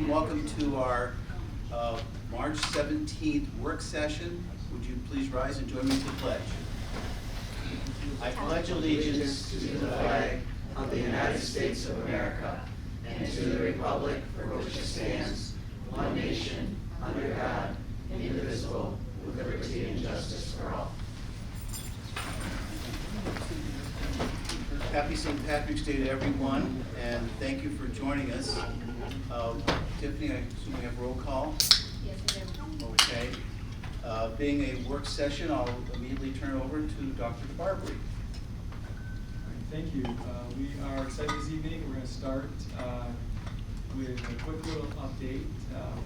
and welcome to our March 17th work session. Would you please rise and join me to the pledge? I pledge allegiance to the flag of the United States of America and to the republic for which it stands, one nation, under God, indivisible, with liberty and justice for all. Happy St. Patrick's Day to everyone, and thank you for joining us. Tiffany, I assume we have roll call? Yes, we do. Okay. Being a work session, I'll immediately turn it over to Dr. Barbary. Thank you. We are excited this evening. We're going to start with a quick little update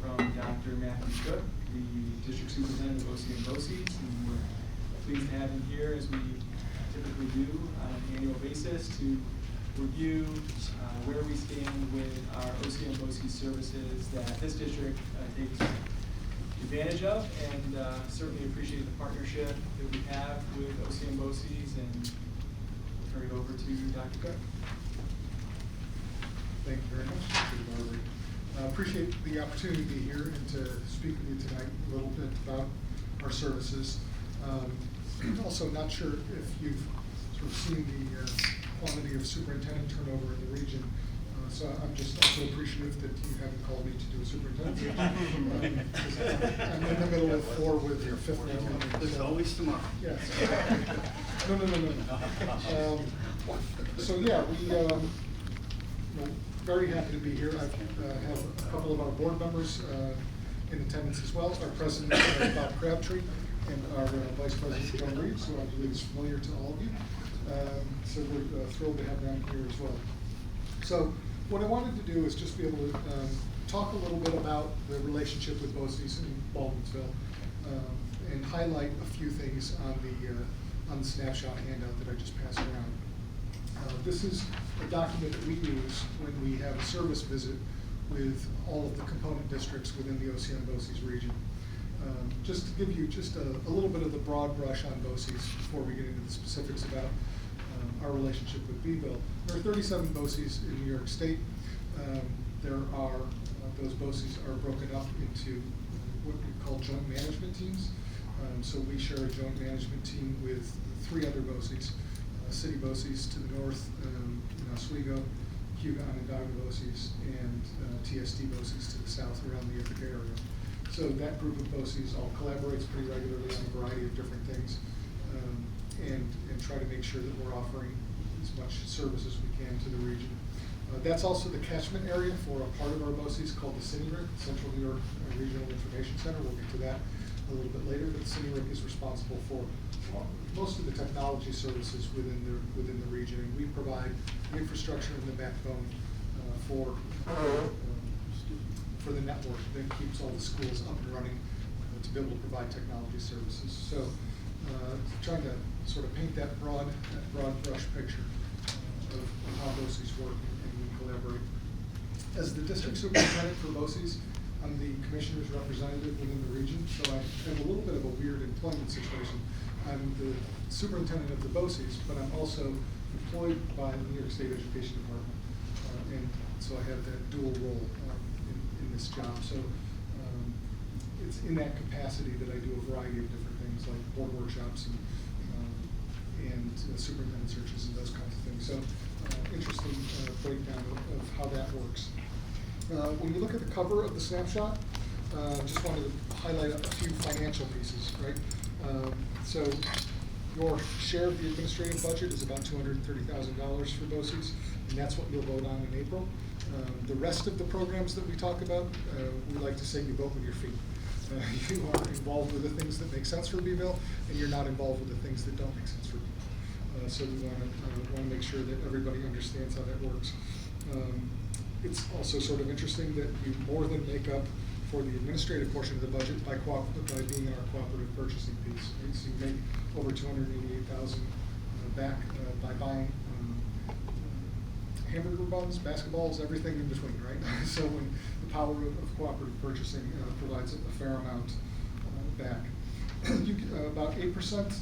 from Dr. Matthew Cook, the District Superintendent of OC and BOCES, and we're pleased to have him here as we typically do on an annual basis to review where we stand with our OC and BOCES services that this district takes advantage of, and certainly appreciate the partnership that we have with OC and BOCES, and we'll turn it over to Dr. Cook. Thank you very much, Dr. Barbary. I appreciate the opportunity to be here and to speak with you tonight a little bit about our services. Also, not sure if you've sort of seen the quantity of superintendent turnover in the region. So I'm just also appreciative that you haven't called me to do a superintendent. I'm in the middle of 4 with your 5th one coming. There's always tomorrow. Yes. No. So yeah, we're very happy to be here. I have a couple of our board members in attendance as well. Our president, Bob Crabtree, and our vice president, Joan Reeves, who I believe is familiar to all of you. So we're thrilled to have them here as well. So what I wanted to do is just be able to talk a little bit about the relationship with BOCES in Baldwinsville and highlight a few things on the snapshot handout that I just passed around. This is a document that we use when we have a service visit with all of the component districts within the OC and BOCES region. Just to give you just a little bit of the broad brush on BOCES before we get into the specifics about our relationship with Beeville. There are 37 BOCES in New York State. Those BOCES are broken up into what we call joint management teams. So we share a joint management team with 3 other BOCES, city BOCES to the north, Oswego, Hugon and Dogga BOCES, and TSD BOCES to the south around the Ithaca area. So that group of BOCES all collaborates pretty regularly on a variety of different things, and try to make sure that we're offering as much service as we can to the region. That's also the catchment area for a part of our BOCES called the CINIRIC, Central New York Regional Information Center. We'll get to that a little bit later, but CINIRIC is responsible for most of the technology services within the region, and we provide the infrastructure and the backbone for the network that keeps all the schools up and running to be able to provide technology services. So trying to sort of paint that broad brush picture of how BOCES work and we collaborate. As the district superintendent for BOCES, I'm the commissioner's representative within the region, so I have a little bit of a weird employment situation. I'm the superintendent of the BOCES, but I'm also employed by the New York State Education Department, and so I have that dual role in this job. So it's in that capacity that I do a variety of different things like board workshops and superintendent searches and those kinds of things. So interesting breakdown of how that works. When you look at the cover of the snapshot, just wanted to highlight a few financial pieces, right? So your share of the administrative budget is about $230,000 for BOCES, and that's what you'll vote on in April. The rest of the programs that we talk about, we like to say you vote with your feet. You are involved with the things that make sense for Beeville, and you're not involved with the things that don't make sense for Beeville. So we want to make sure that everybody understands how that works. It's also sort of interesting that you more than make up for the administrative portion of the budget by being in our cooperative purchasing piece. Right? So you make over $288,000 back by buying hamburger buns, basketballs, everything in between, right? So when the power of cooperative purchasing provides a fair amount back. About 8%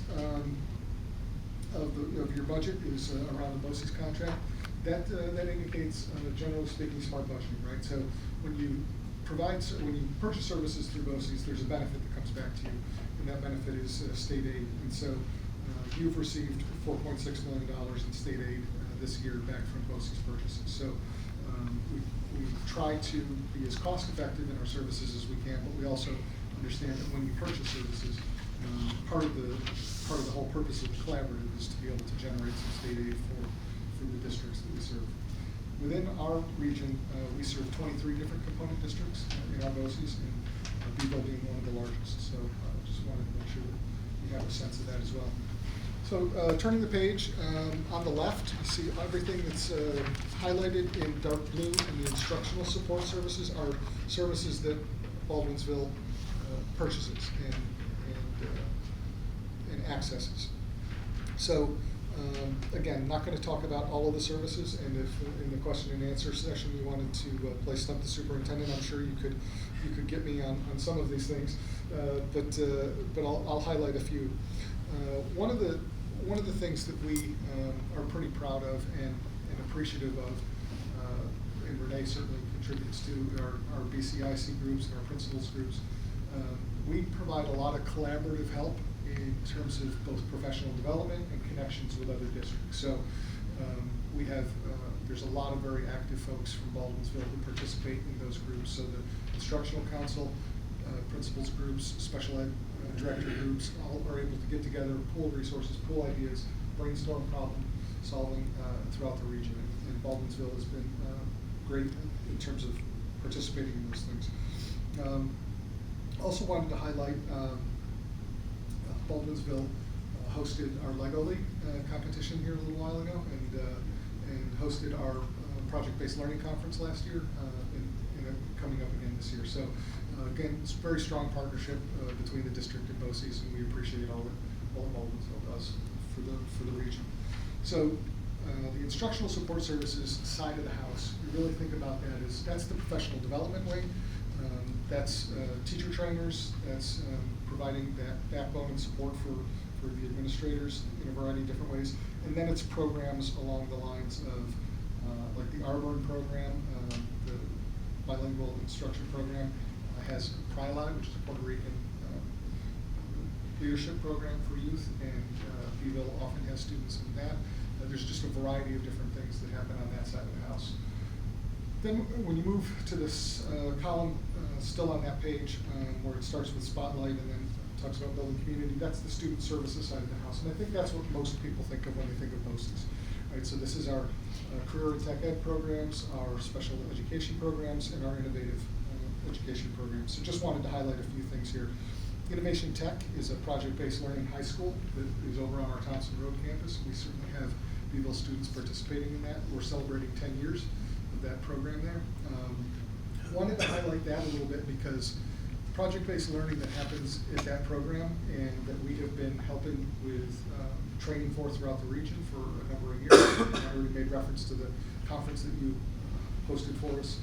of your budget is around the BOCES contract. That indicates, generally speaking, smart budgeting, right? So when you provides, when you purchase services through BOCES, there's a benefit that comes back to you, and that benefit is state aid. And so you've received $4.6 million in state aid this year back from BOCES purchases. So we try to be as cost effective in our services as we can, but we also understand that when you purchase services, part of the whole purpose of the collaborative is to be able to generate some state aid for the districts that we serve. Within our region, we serve 23 different component districts in our BOCES, and Beeville being one of the largest. So I just wanted to make sure that you have a sense of that as well. So turning the page, on the left, you see everything that's highlighted in dark blue, and the instructional support services are services that Baldwinsville purchases and accesses. So again, not going to talk about all of the services, and if in the question and answer session you wanted to play Stump the Superintendent, I'm sure you could get me on some of these things, but I'll highlight a few. One of the things that we are pretty proud of and appreciative of, and Renee certainly contributes to, our BCIC groups and our principals groups. We provide a lot of collaborative help in terms of both professional development and connections with other districts. So we have, there's a lot of very active folks from Baldwinsville who participate in those groups. So the instructional council, principals groups, special ed director groups, all are able to get together, pool resources, pool ideas, brainstorm problem solving throughout the region. And Baldwinsville has been great in terms of participating in those things. Also wanted to highlight Baldwinsville hosted our Lego League competition here a little while ago, and hosted our project-based learning conference last year, and coming up again this year. So again, it's a very strong partnership between the district and BOCES, and we appreciate all that Baldwinsville does for the region. So the instructional support services side of the house, we really think about that as that's the professional development wing. That's teacher trainers, that's providing that backbone and support for the administrators in a variety of different ways. And then it's programs along the lines of like the Arbor program, the bilingual instruction program, has PRILI, which is a Puerto Rican leadership program for youth, and Beeville often has students in that. There's just a variety of different things that happen on that side of the house. Then when you move to this column, still on that page, where it starts with Spotlight and then talks about building community, that's the student services side of the house. And I think that's what most people think of when they think of BOCES. Right, so this is our career and tech ed programs, our special education programs, and our innovative education programs. So just wanted to highlight a few things here. Innovation Tech is a project-based learning high school that is over on our Thompson Road campus. We certainly have Beeville students participating in that. We're celebrating 10 years of that program there. Wanted to highlight that a little bit because project-based learning that happens at that program and that we have been helping with training for throughout the region for a number of years. I already made reference to the conference that you hosted for us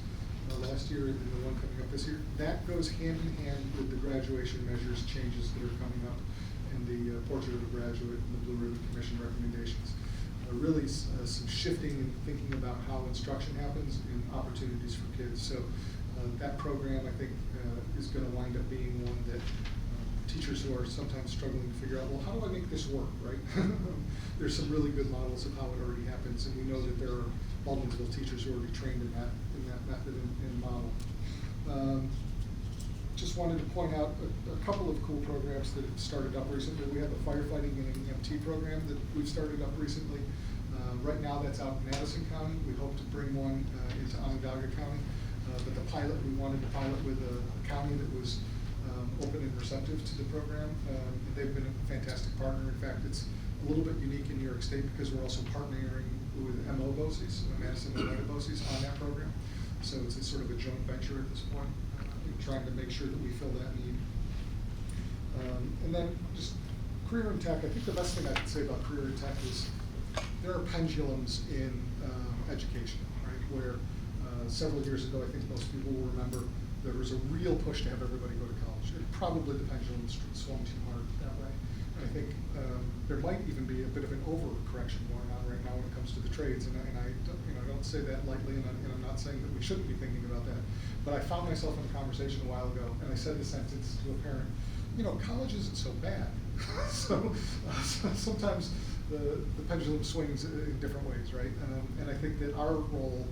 last year and the one coming up this year. That goes hand in hand with the graduation measures changes that are coming up and the portrait of a graduate and the Blue Ribbon Commission recommendations. Really some shifting and thinking about how instruction happens and opportunities for kids. So that program, I think, is going to wind up being one that teachers who are sometimes struggling to figure out, well, how do I make this work, right? There's some really good models of how it already happens, and we know that there are Baldwinsville teachers who are already trained in that method and model. Just wanted to point out a couple of cool programs that have started up recently. We have a firefighting and an EMT program that we've started up recently. Right now that's out in Madison County. We hope to bring one into Onondaga County. But the pilot, we wanted to pilot with a county that was open and receptive to the program. And they've been a fantastic partner. In fact, it's a little bit unique in New York State because we're also partnering with MO BOCES, Madison Oneida BOCES, on that program. So it's sort of a joint venture at this point, trying to make sure that we fill that need. And then just career and tech, I think the best thing I can say about career and tech is there are pendulums in education, right? Where several years ago, I think most people will remember, there was a real push to have everybody go to college. Probably the pendulum swung too hard that way. And I think there might even be a bit of an overcorrection going on right now in it comes to the trades, and I don't say that lightly, and I'm not saying that we shouldn't be thinking about that. But I found myself in a conversation a while ago, and I said this sentence to a parent: college isn't so bad. So sometimes the pendulum swings in different ways, right? And I think that our role,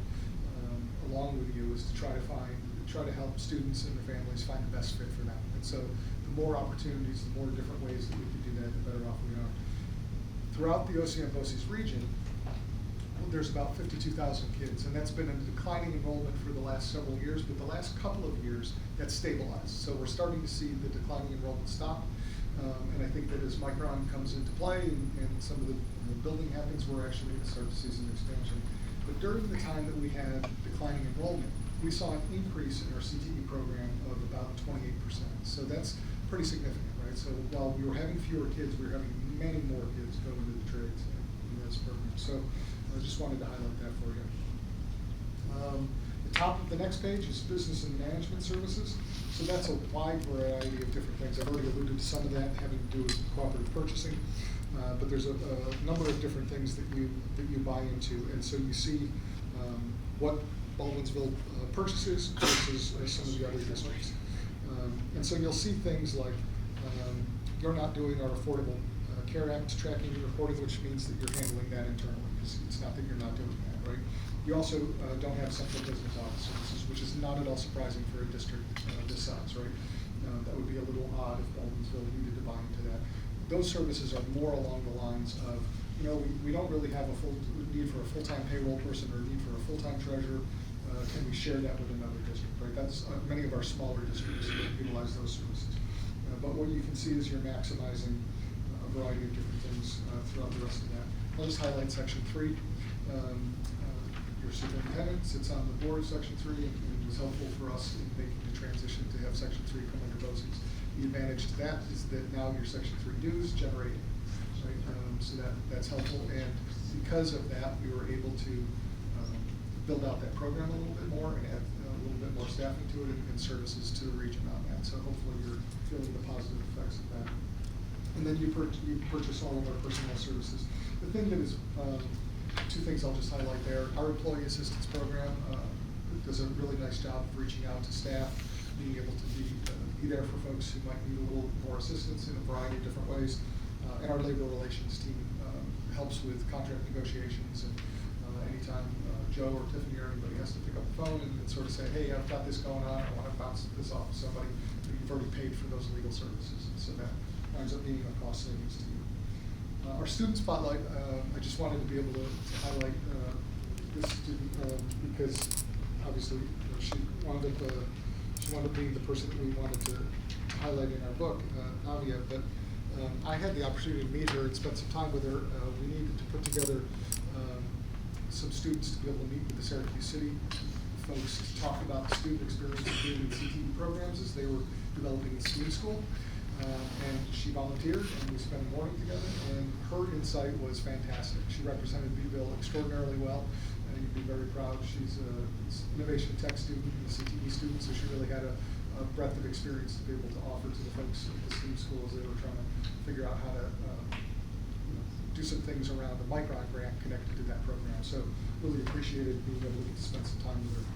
along with you, is to try to help students and their families find the best fit for them. And so the more opportunities, the more different ways that we can do that, the better off we are. Throughout the OCM-BOCES region, there's about 52,000 kids, and that's been a declining enrollment for the last several years, but the last couple of years, that's stabilized. So we're starting to see the declining enrollment stop, and I think that as Micron comes into play and some of the building happens, we're actually going to start to see some expansion. But during the time that we had declining enrollment, we saw an increase in our CTE program of about 28%. So that's pretty significant, right? So while we were having fewer kids, we were having many more kids go into the trades in this program. So I just wanted to highlight that for you. The top of the next page is business and management services. So that's a wide variety of different things. I've already alluded to some of that having to do with cooperative purchasing, but there's a number of different things that you buy into, and so you see what Baldwinsville purchases versus some of the other districts. And so you'll see things like you're not doing our Affordable Care Act tracking and reporting, which means that you're handling that internally. It's not that you're not doing that, right? You also don't have central business office services, which is not at all surprising for a district this size, right? That would be a little odd if Baldwinsville needed to buy into that. Those services are more along the lines of, we don't really have a need for a full-time payroll person or a need for a full-time treasurer. Can we share that with another district, right? That's many of our smaller districts utilize those services. But what you can see is you're maximizing a variety of different things throughout the rest of that. I'll just highlight section 3. Your superintendent sits on the board of section 3, and it was helpful for us in making the transition to have section 3 come under BOCES. The advantage to that is that now your section 3 dues generate, right? So that's helpful, and because of that, we were able to build out that program a little bit more and add a little bit more staffing to it and services to the region on that. So hopefully you're feeling the positive effects of that. And then you purchase all of our personnel services. The thing that is, two things I'll just highlight there. Our employee assistance program does a really nice job of reaching out to staff, being able to be there for folks who might need a little more assistance in a variety of different ways. And our labor relations team helps with contract negotiations, and anytime Joe or Tiffany or anybody has to pick up the phone and sort of say, hey, I've got this going on, I want to bounce this off to somebody, you've already paid for those legal services. So that ends up being a cost savings to you. Our student spotlight, I just wanted to be able to highlight this student because obviously she wound up being the person that we wanted to highlight in our book, Navia. But I had the opportunity to meet her and spend some time with her. We needed to put together some students to be able to meet with the Syracuse City folks to talk about the student experience of being in CTE programs as they were developing the STEAM school. And she volunteered, and we spent the morning together, and her insight was fantastic. She represented Beeville extraordinarily well, and you'd be very proud. She's an innovation tech student and a CTE student, so she really had a breadth of experience to be able to offer to the folks at the STEAM school as they were trying to figure out how to do some things around the Micron grant connected to that program. So really appreciated being able to spend some time with her.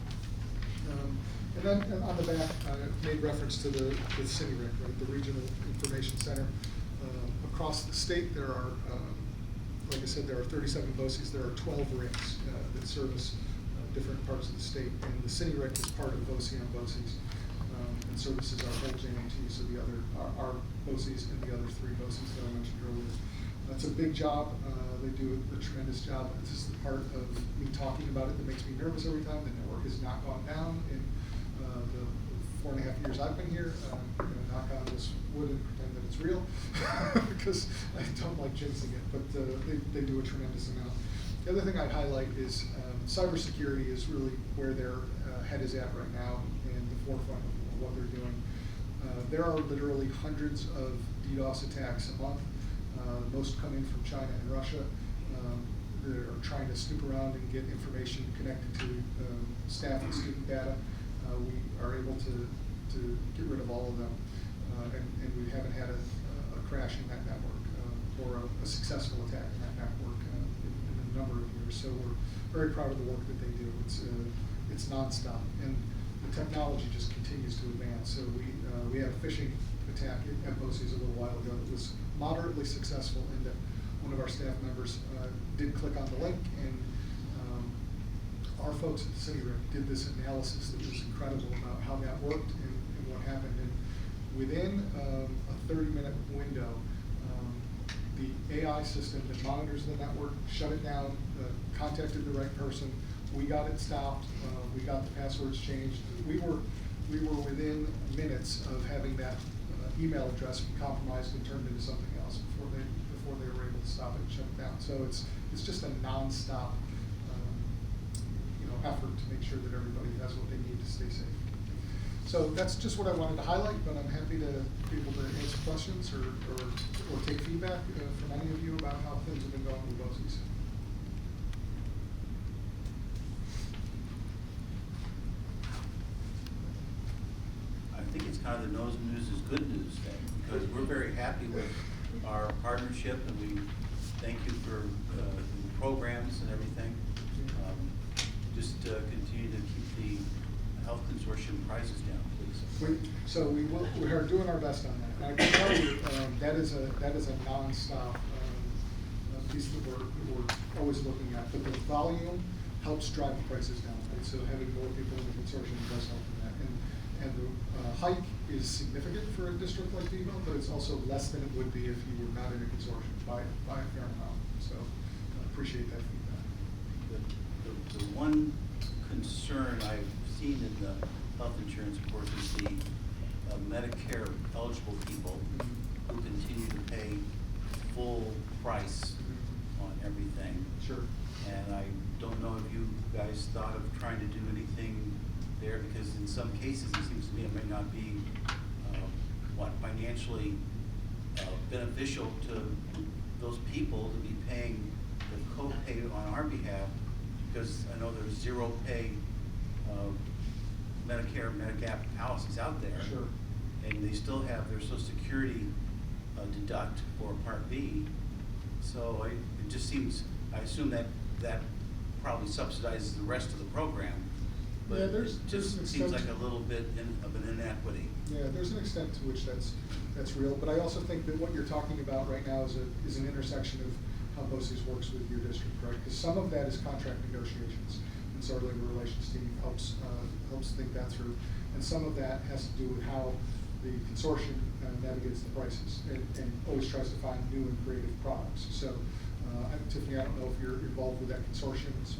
And then on the back, I made reference to the CityRIC, right, the Regional Information Center. Across the state, there are, like I said, there are 37 BOCES. There are 12 RICs that service different parts of the state. And the CityRIC is part of OCM-BOCES and services our whole JMT, so the other, our BOCES and the other 3 BOCES that I mentioned earlier. It's a big job. They do a tremendous job. This is the part of me talking about it that makes me nervous every time. The network has not gone down in the 4.5 years I've been here. I'm going to knock on this wood and pretend that it's real because I don't like jinxing it, but they do a tremendous amount. The other thing I'd highlight is cybersecurity is really where their head is at right now and the forefront of what they're doing. There are literally hundreds of DDoS attacks a month. Most come in from China and Russia. They're trying to snoop around and get information connected to staff and student data. We are able to get rid of all of them, and we haven't had a crash in that network or a successful attack in that network in a number of years. members. So we're very proud of the work that they do. It's nonstop, and the technology just continues to advance. So we had a phishing attack at BOCES a little while ago that was moderately successful in that one of our staff members did click on the link, and our folks at the city did this analysis that was incredible about how that worked and what happened. And within a 30-minute window, the AI system that monitors the network shut it down, contacted the right person. We got it stopped. We got the passwords changed. We were within minutes of having that email address be compromised and turned into something else before they were able to stop it and shut it down. So it's just a nonstop effort to make sure that everybody has what they need to stay safe. So that's just what I wanted to highlight, but I'm happy to be able to answer questions or take feedback from any of you about how things have been going with BOCES. I think it's kind of the no news is good news thing, because we're very happy with our partnership, and we thank you for the programs and everything. Just continue to keep the health consortium prices down, please. We are doing our best on that. And I can tell you that is a nonstop piece that we're always looking at. But the volume helps drive the prices down, right? So having more people in the consortium does help in that. And the hike is significant for a district like Vivo, but it's also less than it would be if you were not in a consortium by a fair amount. So I appreciate that feedback. The one concern I've seen in the health insurance, of course, is the Medicare eligible people who continue to pay full price on everything. Sure. And I don't know if you guys thought of trying to do anything there, because in some cases it seems to me it may not be financially beneficial to those people to be paying the co-pay on our behalf, because I know there's zero pay Medicare, Medigap policies out there. Sure. And they still have their Social Security deduct for Part B. So it just seems, I assume that probably subsidizes the rest of the program. But Yeah, it there's just an seems extent- like a little bit of an inequity. Yeah, there's an extent to which that's real, but I also think that what you're talking about right now is an intersection of how BOCES works with your district, right? Because some of that is contract negotiations, and so our labor relations team helps think that through, and some of that has to do with how the consortium navigates the prices and always tries to find new and creative products. So, Tiffany, I don't know if you're involved with that consortium. So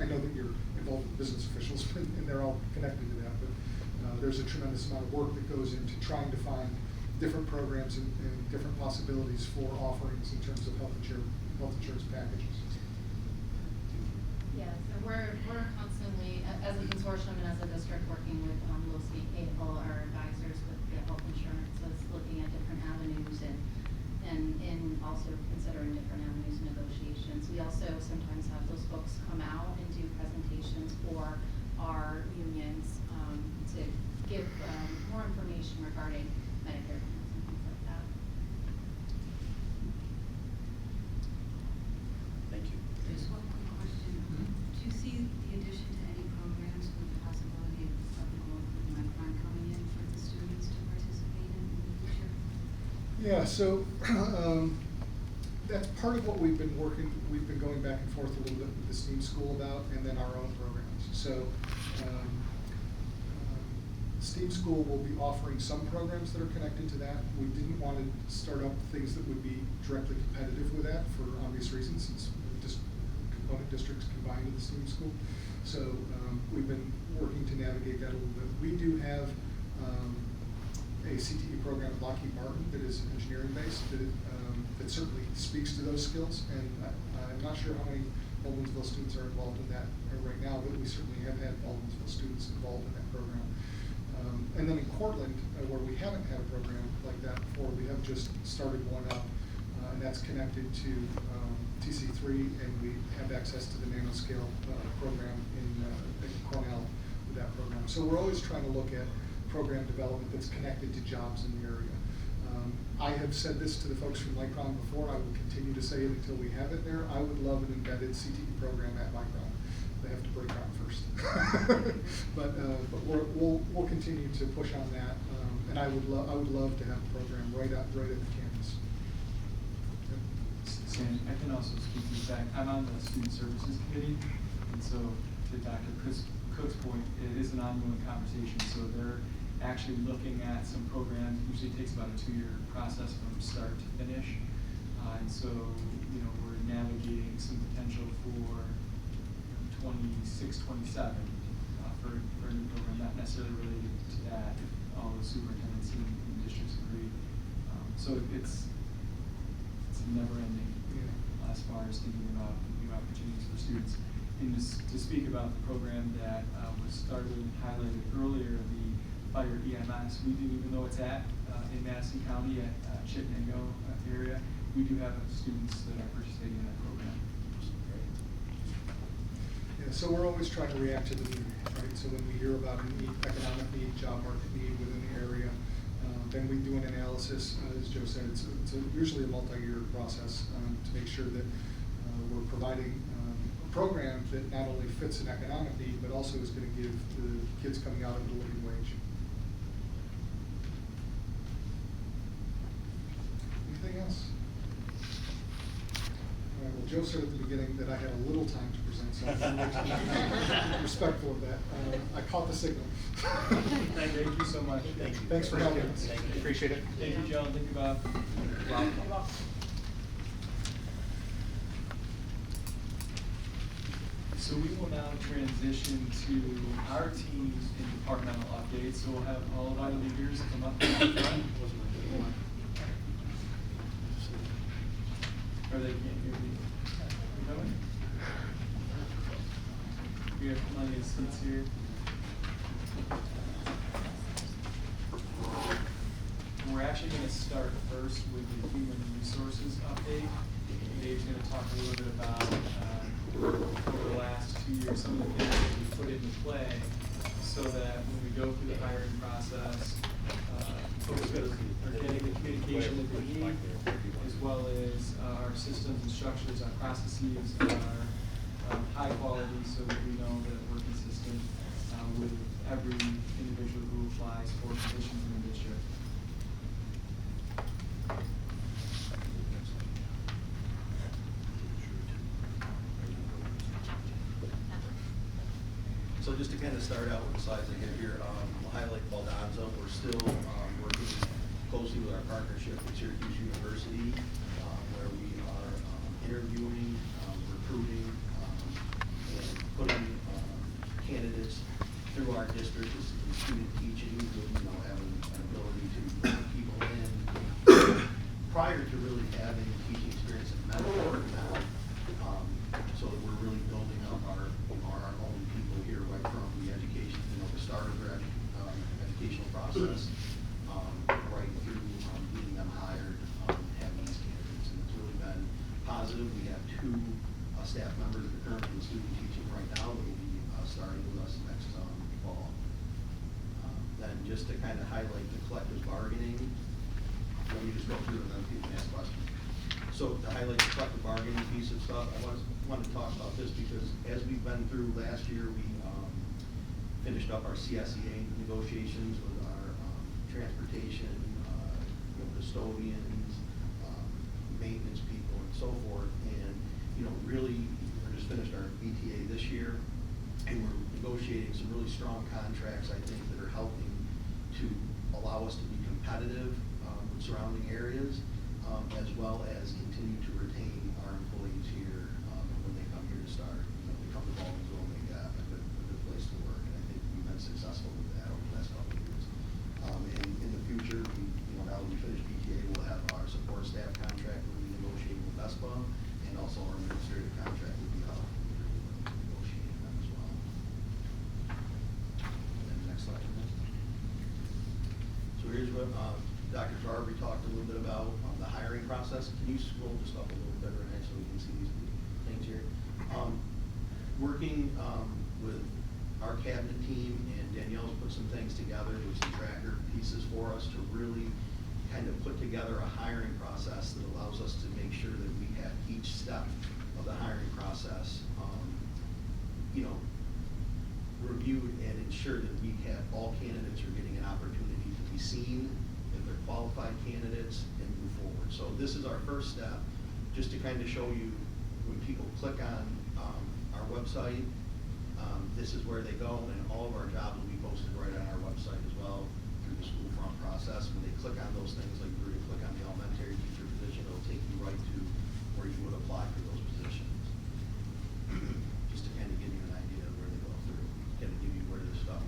I know that you're involved with business officials, and they're all connected to that, but there's a tremendous amount of work that goes into trying to find different programs and different possibilities for offerings in terms of health insurance packages. Yes, and we're constantly, as a consortium and as a district, working with Low State Cable, our advisors with the health insurance, is looking at different avenues and also considering different avenues of negotiations. We also sometimes have those folks come out and do presentations for our unions to give more information regarding Medicare plans and things like that. Thank you. Just one quick question. Do you see the addition to any programs with the possibility of the government fund coming in for the students to participate in the future? Yeah, so that's part of what we've been going back and forth a little bit with the STEAM school about, and then our own programs. So STEAM school will be offering some programs that are connected to that. We didn't want to start up things that would be directly competitive with that for obvious reasons, since just component districts combined with the STEAM school. So we've been working to navigate that a little bit. We do have a CTE program at Lockheed Martin that is engineering based, that certainly speaks to those skills, and I'm not sure how many Baldwinsville students are involved in that right now, but we certainly have had Baldwinsville students involved in that program. And then in Cortland, where we haven't had a program like that before, we have just started one up, and that's connected to TC3, and we have access to the nanoscale program in Cornell with that program. So we're always trying to look at program development that's connected to jobs in the area. I have said this to the folks from Micron before, I will continue to say it until we have it there. I would love an embedded CTE program at Micron. They have to break ground first. But we'll continue to push on that, and I would love to have a program right at the campus. And I can also speak to the fact, I'm on the Student Services Committee, and so to Dr. Cook's point, it is an ongoing conversation, so they're actually looking at some programs. Usually takes about a 2-year process from start to finish, and so, you know, we're navigating some potential for 26, 27 for a new program, not necessarily related to that, if all the superintendents in districts agree. So it's never ending as far as thinking about new opportunities for students. And to speak about the program that was started and highlighted earlier, the Fire EMS, we do, even though it's in Madison County at Chittenango area, we do have students that are participating in that program. Yeah, so we're always trying to react to the need, right? So when we hear about a need, economic need, job market need within the area, then we do an analysis. As Joe said, it's usually a multi-year process to make sure that we're providing a program that not only fits an economic need, but also is going to give the kids coming out of the living wage. Anything else? All right, well, Joe said at the beginning that I had a little time to present, so I'm respectful of that. I caught the signal. Thank you so much. Thank you. Thanks for helping us. Thank you. Appreciate it. Thank you, Joe. Thank you, Bob. So we will now transition to our teams in departmental updates. So we'll have all of our leaders come up in the front. Or they can't hear me. We going? We have plenty of seats here. And we're actually going to start first with the human resources update. Dave's going to talk a little bit about over the last 2 years, some of the things that we put into play so that when we go through the hiring process, folks are getting the communication that they need, as well as our systems and structures, our processes are high quality so that we know that we're consistent with every individual who applies for positions in the district. So just to kind of start out with the slides I have here, we'll highlight Baldwinsville. We're still working closely with our partnership with Syracuse University, where we are interviewing, recruiting, and putting candidates through our district as student teaching, with, having an ability to bring people in prior to really having teaching experience in medical work now, so that we're really building up our own people here right from the education, the start of their educational process, right through getting them hired, having these candidates, and it's really been positive. We have 2 staff members that are currently in student teaching right now that will be starting with us next fall. Then just to kind of highlight the collective bargaining, let me just go through and then people can ask questions. So to highlight the collective bargaining piece of stuff, I want to talk about this because as we've been through last year, we finished up our CSEA negotiations with our transportation, custodians, maintenance people, and so forth. And really, we just finished our BTA this year, and we're negotiating some really strong contracts, I think, that are helping to allow us to be competitive with surrounding areas, as well as continue to retain our employees here when they come here to start. They come to Baldwinsville and they got a good place to work, and I think we've been successful with that over the last couple of years. And in the future, now that we finish BTA, we'll have our support staff contract we'll be negotiating with VESPA, and also our administrative contract will be up. We'll be negotiating them as well. And then next slide, please. So here's what Dr. Tarver talked a little bit about the hiring process. Can you scroll just up a little bit, Renee, so we can see these things here? Working with our cabinet team, and Danielle's put some things together with some tracker pieces for us to really kind of put together a hiring process that allows us to make sure that we have each step of the hiring process, you know, reviewed and ensure that we have all candidates are getting an opportunity to be seen, if they're qualified candidates, and move forward. So this is our first step, just to kind of show you when people click on our website, this is where they go, and all of our jobs will be posted right on our website as well through the school front process. When they click on those things, like we're going to click on the elementary teacher position, it'll take you right to where you would apply for those positions. Just to kind of give you an idea of where they go through, kind of give you where this stuff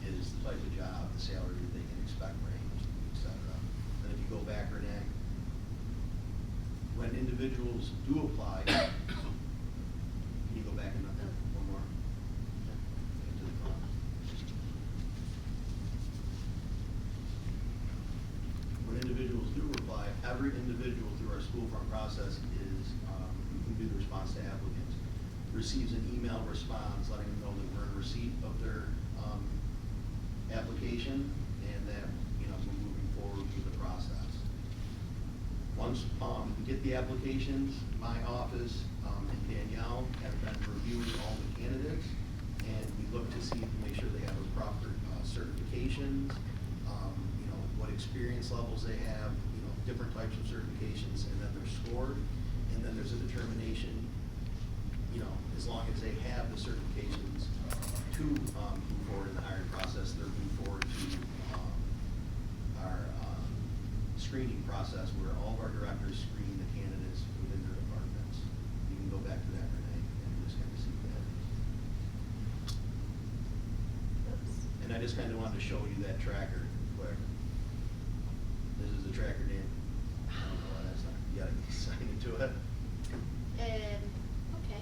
is, the type of job, the salary that they can expect, range, et cetera. Then if you go back, Renee, when individuals do apply, can you go back and one more? To the front. When individuals do apply, every individual through our school front process is, who do the response to applicants, receives an email response letting them know that we're in receipt of their application and that, you know, we're moving forward with the process. Once we get the applications, my office and Danielle have been reviewing all the candidates, and we look to see, to make sure they have a proper certifications, you know, what experience levels they have, you know, different types of certifications, and then they're scored, and then there's a determination, you know, as long as they have the certifications to move forward in the hiring process, they're moved forward to our screening process, where all of our directors screen the candidates within their departments. You can go back to that, Renee, and just kind of see what that is. And I just kind of wanted to show you that tracker quick. This is the tracker, Dan. I don't know why that's not, you gotta sign into it. Okay.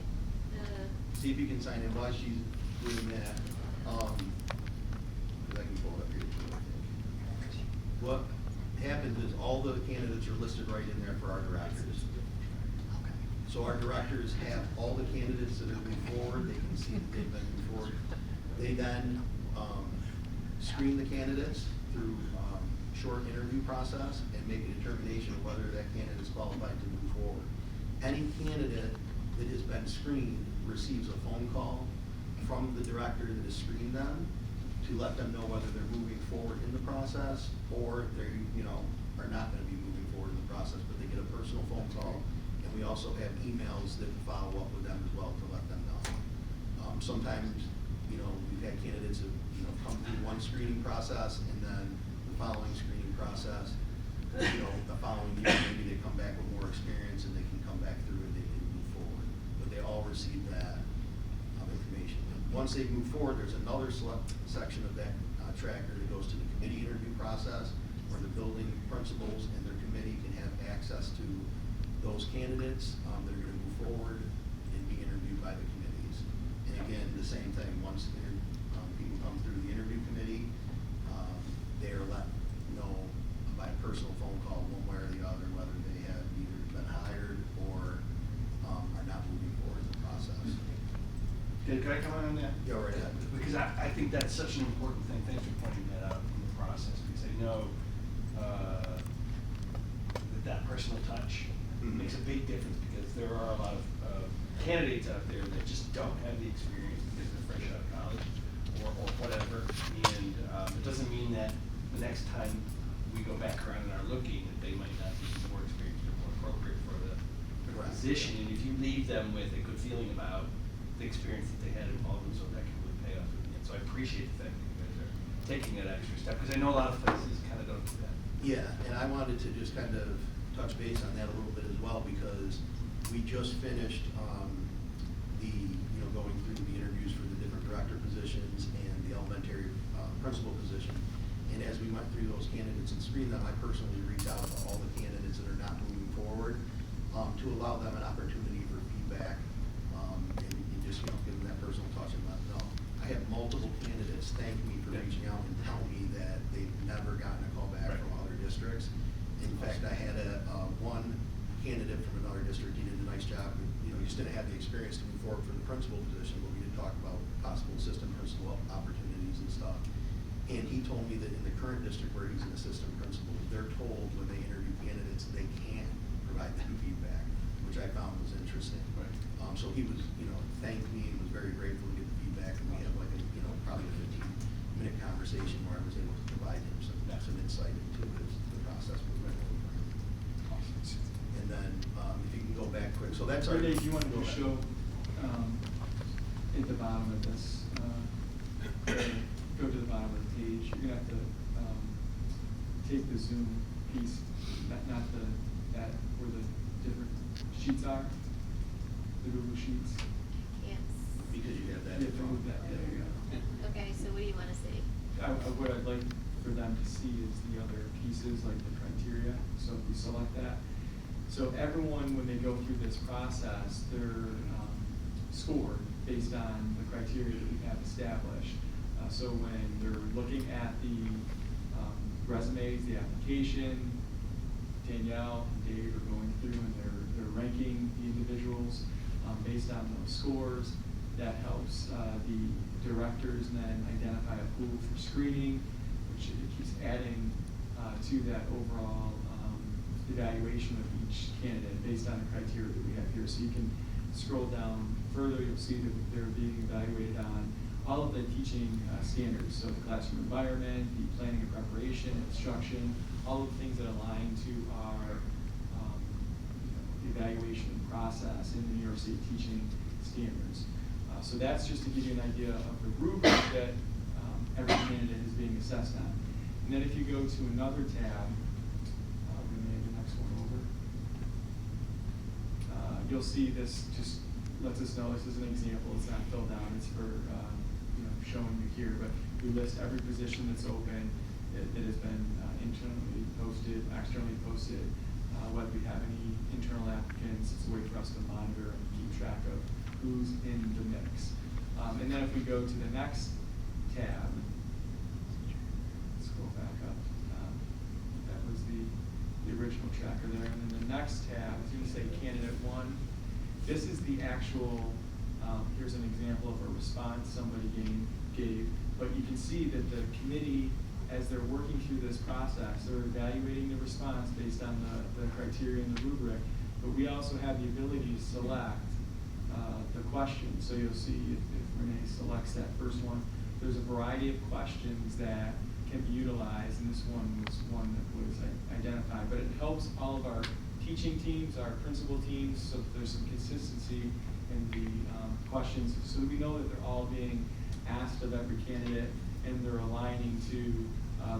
See if you can sign in while she's doing that. 'Cause I can pull it up here too, I think. What happens is all the candidates are listed right in there for our directors. So our directors have all the candidates that are moving forward, they can see that they've been moving forward. They then screen the candidates through short interview process and make a determination of whether that candidate is qualified to move forward. Any candidate that has been screened receives a phone call from the director that has screened them to let them know whether they're moving forward in the process or they, you know, are not gonna be moving forward in the process, but they get a personal phone call. And we also have emails that follow up with them as well to let them know. Sometimes, you know, we've had candidates that, you know, come through one screening process and then the following screening process, you know, the following year, maybe they come back with more experience and they can come back through and they can move forward. But they all receive that information. And once they move forward, there's another section of that tracker that goes to the committee interview process, where the building principals and their committee can have access to those candidates that are gonna move forward and be interviewed by the committees. And again, the same thing, once people come through the interview committee, they are let know by personal phone call, one way or the other, whether they have either been hired or are not moving forward in the process. Can I comment on that? Go right ahead. Because I think that's such an important thing. Thanks for pointing that out in the process, because I know that personal touch makes a big difference, because there are a lot of candidates out there that just don't have the experience because they're fresh out of college or whatever. And it doesn't mean that the next time we go back around and are looking, that they might not be more experienced or more appropriate for the position. And if you leave them with a good feeling about the experience that they had in Baldwinsville, so that can really pay off. And so I appreciate the fact that you guys are taking that extra step, because I know a lot of places kind of don't do that. Yeah, and I wanted to just kind of touch base on that a little bit as well, because we just finished going through the interviews for the different director positions and the elementary principal position. And as we went through those candidates and screened them, I personally reached out to all the candidates that are not moving forward to allow them an opportunity for feedback and just, you know, give them that personal touch and let them know. I have multiple candidates thank me for reaching out and telling me that they've never gotten a call back from other districts. In fact, I had one candidate from another district. He did a nice job. You know, he just didn't have the experience to move forward for the principal position, but we did talk about possible assistant principal opportunities and stuff. And he told me that in the current district where he's an assistant principal, they're told when they interview candidates, they can't provide them feedback, which I found was interesting. Right. So he was, thanked me and was very grateful to get the feedback, and we had like a, probably a 15-minute conversation where I was able to provide him some insight into the process we went over. And then, if you can go back quick, so that's our. Renee, do you want to go ahead. show, at the bottom of this, go to the bottom of the page, you're gonna have to, take the Zoom piece, not the, that, where the different sheets are, the Google Sheets. Yes. Because you have that. You have to move that, there you go. Okay, so what do you wanna see? What I'd like for them to see is the other pieces, like the criteria, so if you select that. So everyone, when they go through this process, they're scored based on the criteria that we have established. So when they're looking at the resumes, the application, Danielle and Dave are going through and they're ranking the individuals based on those scores. That helps the directors then identify a pool for screening, which it keeps adding to that overall evaluation of each candidate based on the criteria that we have here. So you can scroll down further, you'll see that they're being evaluated on all of the teaching standards, so the classroom environment, the planning and preparation, instruction, all of the things that align to our evaluation process in the New York State teaching standards. So that's just to give you an idea of the rubric that every candidate is being assessed on. And then if you go to another tab, Renee, the next one over, you'll see this just lets us know this is an example. It's not filled out. It's for showing you here. But we list every position that's open that has been internally posted, externally posted. Whether we have any internal applicants, it's a way for us to monitor and keep track of who's in the mix. And then if we go to the next tab, let's go back up. That was the original tracker there. And then the next tab is going to say candidate 1. This is the actual, here's an example of a response somebody gave, but you can see that the committee, as they're working through this process, they're evaluating the response based on the criteria and the rubric, but we also have the ability to select the question. So you'll see if Renee selects that first one, there's a variety of questions that can be utilized, and this one was one that was identified, but it helps all of our teaching teams, our principal teams, so that there's some consistency in the questions, so we know that they're all being asked of every candidate, and they're aligning to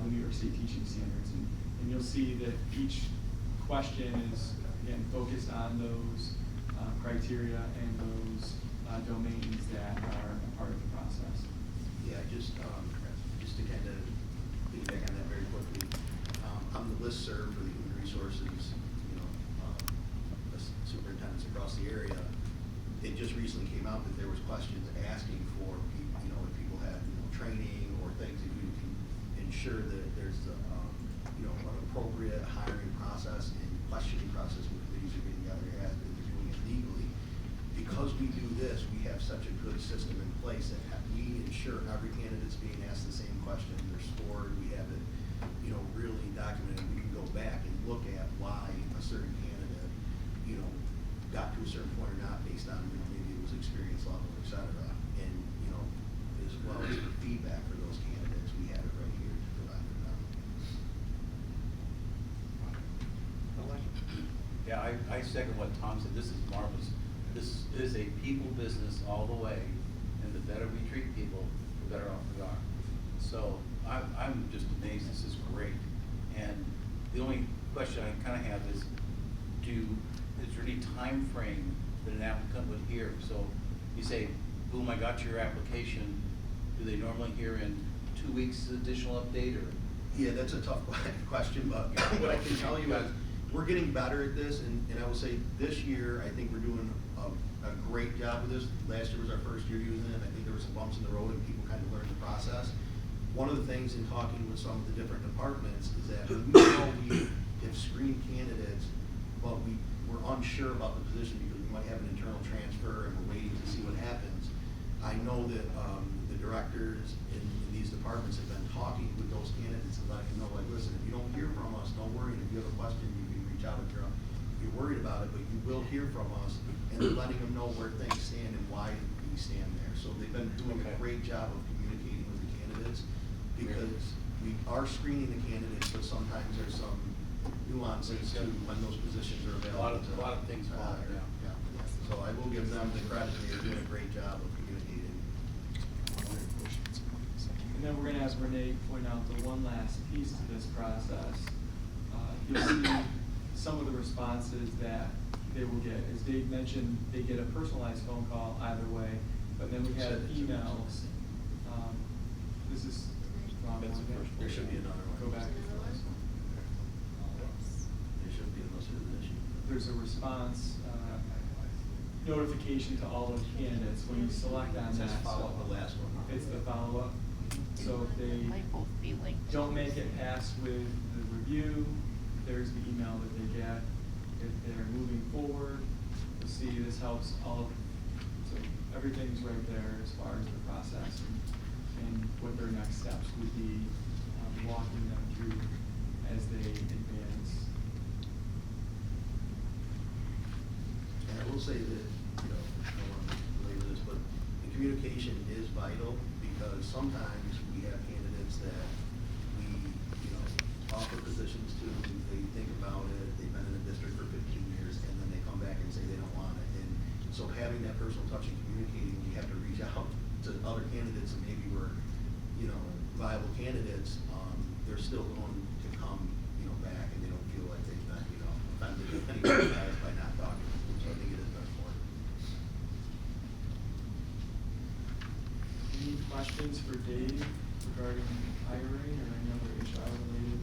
the New York State teaching standards. And you'll see that each question is, again, focused on those criteria and those domains that are a part of the process. Yeah, just to kind of piggyback on that very quickly, I'm the listserv for the human resources, superintendents across the area. It just recently came out that there was questions asking for people, if people had training or things that you can ensure that there's an appropriate hiring process and questioning process with committees are getting together as they're doing it legally. Because we do this, we have such a good system in place that we ensure every candidate's being asked the same question. They're scored. We have it, really documented. We can go back and look at why a certain candidate, got to a certain point or not based on, maybe it was experience level, et cetera. And, as well as the feedback for those candidates, we have it right here to provide for them. Yeah, I second what Tom said. This is marvelous. This is a people business all the way, and the better we treat people, the better off we are. So I'm just amazed. This is great. And the only question I kind of have is, is there any time frame that an applicant would hear? So you say, boom, I got your application. Do they normally hear in 2 weeks additional update, or? Yeah, that's a tough question, but what I can tell you is we're getting better at this, and I will say this year, I think we're doing a great job with this. Last year was our first year using it. I think there were some bumps in the road and people kind of learned the process. One of the things in talking with some of the different departments is that when we know we have screened candidates, but we're unsure about the position because we might have an internal transfer and we're waiting to see what happens. I know that the directors in these departments have been talking with those candidates and letting them know, like, listen, if you don't hear from us, don't worry, and if you have a question, you can reach out if you're worried about it, but you will hear from us, and they're letting them know where things stand and why we stand there. So they've been doing a great job of communicating with the candidates, because we are screening the candidates, but sometimes there's some nuances to when those positions are available. A lot of things fall there. Yeah. So I will give them the credit, they're doing a great job of communicating. And then we're gonna have Renee point out the one last piece to this process. You'll see some of the responses that they will get. As Dave mentioned, they get a personalized phone call either way, but then we have emails. This is wrong one. There should be another one. Go back. There should be, unless there's an issue. There's a response, notification to all those candidates when you select on It says that. follow up the last one. It's the follow-up. So if they Might both be linked. don't make it past with the review, there's the email that they get. If they're moving forward, you'll see this helps all of, so everything's right there as far as the process and what their next steps would be, walking them through as they advance. And I will say that, you know, I don't want to belabor this, but the communication is vital, because sometimes we have candidates that we, you know, offer positions to, they think about it, they've been in the district for 15 years, and then they come back and say they don't want it. And so having that personal touch and communicating, we have to reach out to other candidates that maybe were, you know, viable candidates, they're still going to come, you know, back, and they don't feel like they've been, you know, offended by not talking to them. So I think it is very important. Any questions for Dave regarding hiring or any other HR related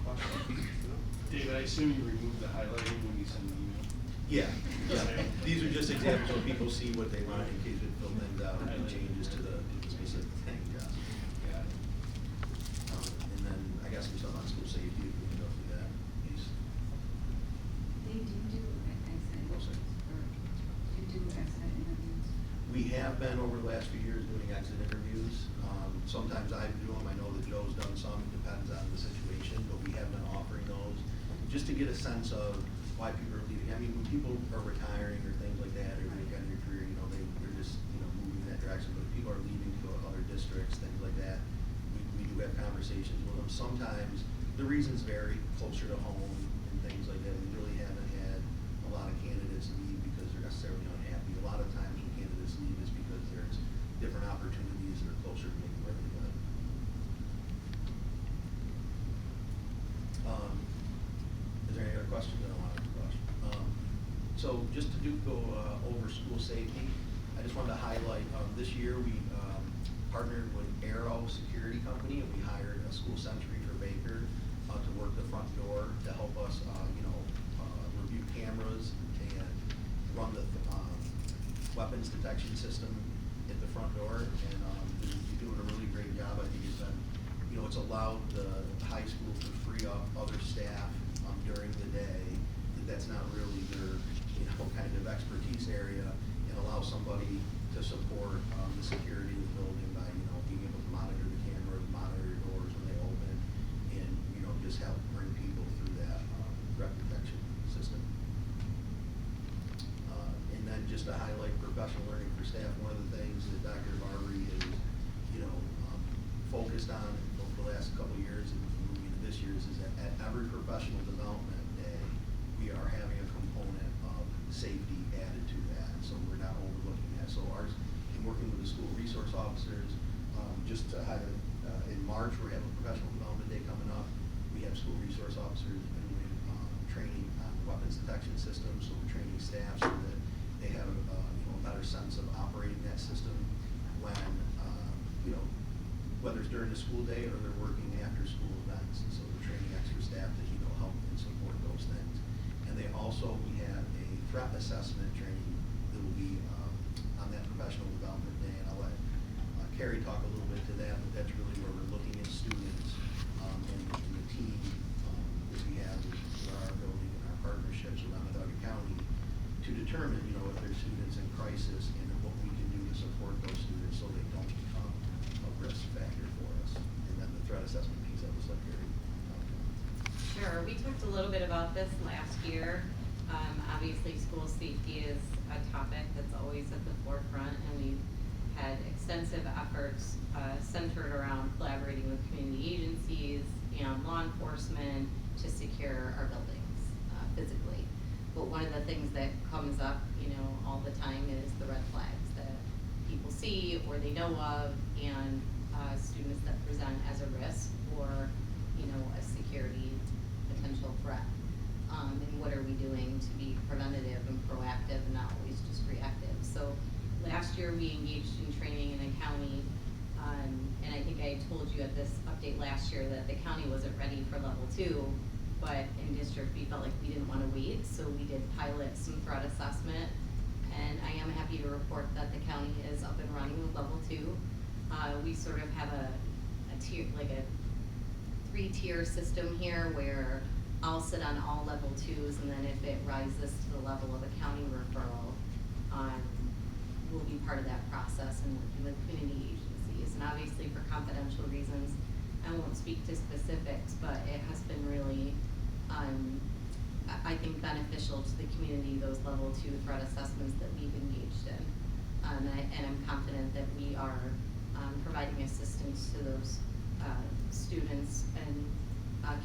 questions? David, I assume you removed the highlighting when you send the email? Yeah, yeah. These are just examples so people see what they want in case we fill things out and do changes to the specific thing, yeah. Got it. And then I got some stuff on school safety, if we can go through that piece. They do exit, We'll see. or you do exit interviews? We have been over the last few years doing exit interviews. Sometimes I do them, I know that Joe's done some, it depends on the situation, but we have been offering those just to get a sense of why people are leaving. I mean, when people are retiring or things like that, or they've got their career, you know, they're just, you know, moving in that direction, but if people are leaving to go to other districts, things like that, we do have conversations with them. Sometimes the reasons vary, closer to home and things like that. We really haven't had a lot of candidates leave because they're necessarily unhappy. A lot of times when candidates leave is because there's different opportunities that are closer to maybe where they live. Is there any other questions? I don't want to rush. So just to go over school safety, I just wanted to highlight, this year we partnered with Arrow Security Company, and we hired a school sentry for Baker to work the front door to help us, you know, review cameras and run the weapons detection system at the front door. And he's doing a really great job. I think he's been, you know, it's allowed the high school to free up other staff during the day that's not really their, you know, kind of expertise area, and allow somebody to support the security of the building by, you know, being able to monitor the cameras, monitor doors when they open, and, you know, just help bring people through that threat detection system. And then just to highlight professional learning for staff, one of the things that Dr. Barbary has, you know, focused on over the last couple of years and moving into this year's is that at every professional development day, we are having a component of safety added to that, so we're not overlooking that. So ours, in working with the school resource officers, just to highlight, in March, we're having a professional development day coming up. We have school resource officers doing training on the weapons detection system, so we're training staff so that they have you know, a better sense of operating that system when, you know, whether it's during the school day or they're working after school events. And so we're training extra staff to, you know, help and support those things. And they also, we have a threat assessment training that will be on that professional development day. And I'll let Carrie talk a little bit to that, but that's really where we're looking at students and the team that we have with our building and our partnerships with Onondaga County to determine, you know, if there's students in crisis and what we can do to support those students so they don't about this last year. Obviously, school safety is a topic that's always at the forefront, and we've had extensive efforts centered around collaborating with community agencies and law enforcement to secure our buildings physically. But one of the things that comes up, all the time is the red flags that people see or they know of, and students that present as a risk or, a security potential threat. And what are we doing to be preventative and proactive and not always just reactive? So last year we engaged in training in a county, and I think I told you at this update last year that the county wasn't ready for level 2, but in district we felt like we didn't want to wait, so we did pilot some threat assessment, and I am happy to report that the county is up and running with level 2. We sort of have a tier, like a 3-tier system here where I'll sit on all level 2s, and then if it rises to the level of a county referral, we'll be part of that process and working with community agencies. And obviously for confidential reasons, I won't speak to specifics, but it has been really, I think, beneficial to the community, those level 2 threat assessments that we've engaged in. And I'm confident that we are providing assistance to those students and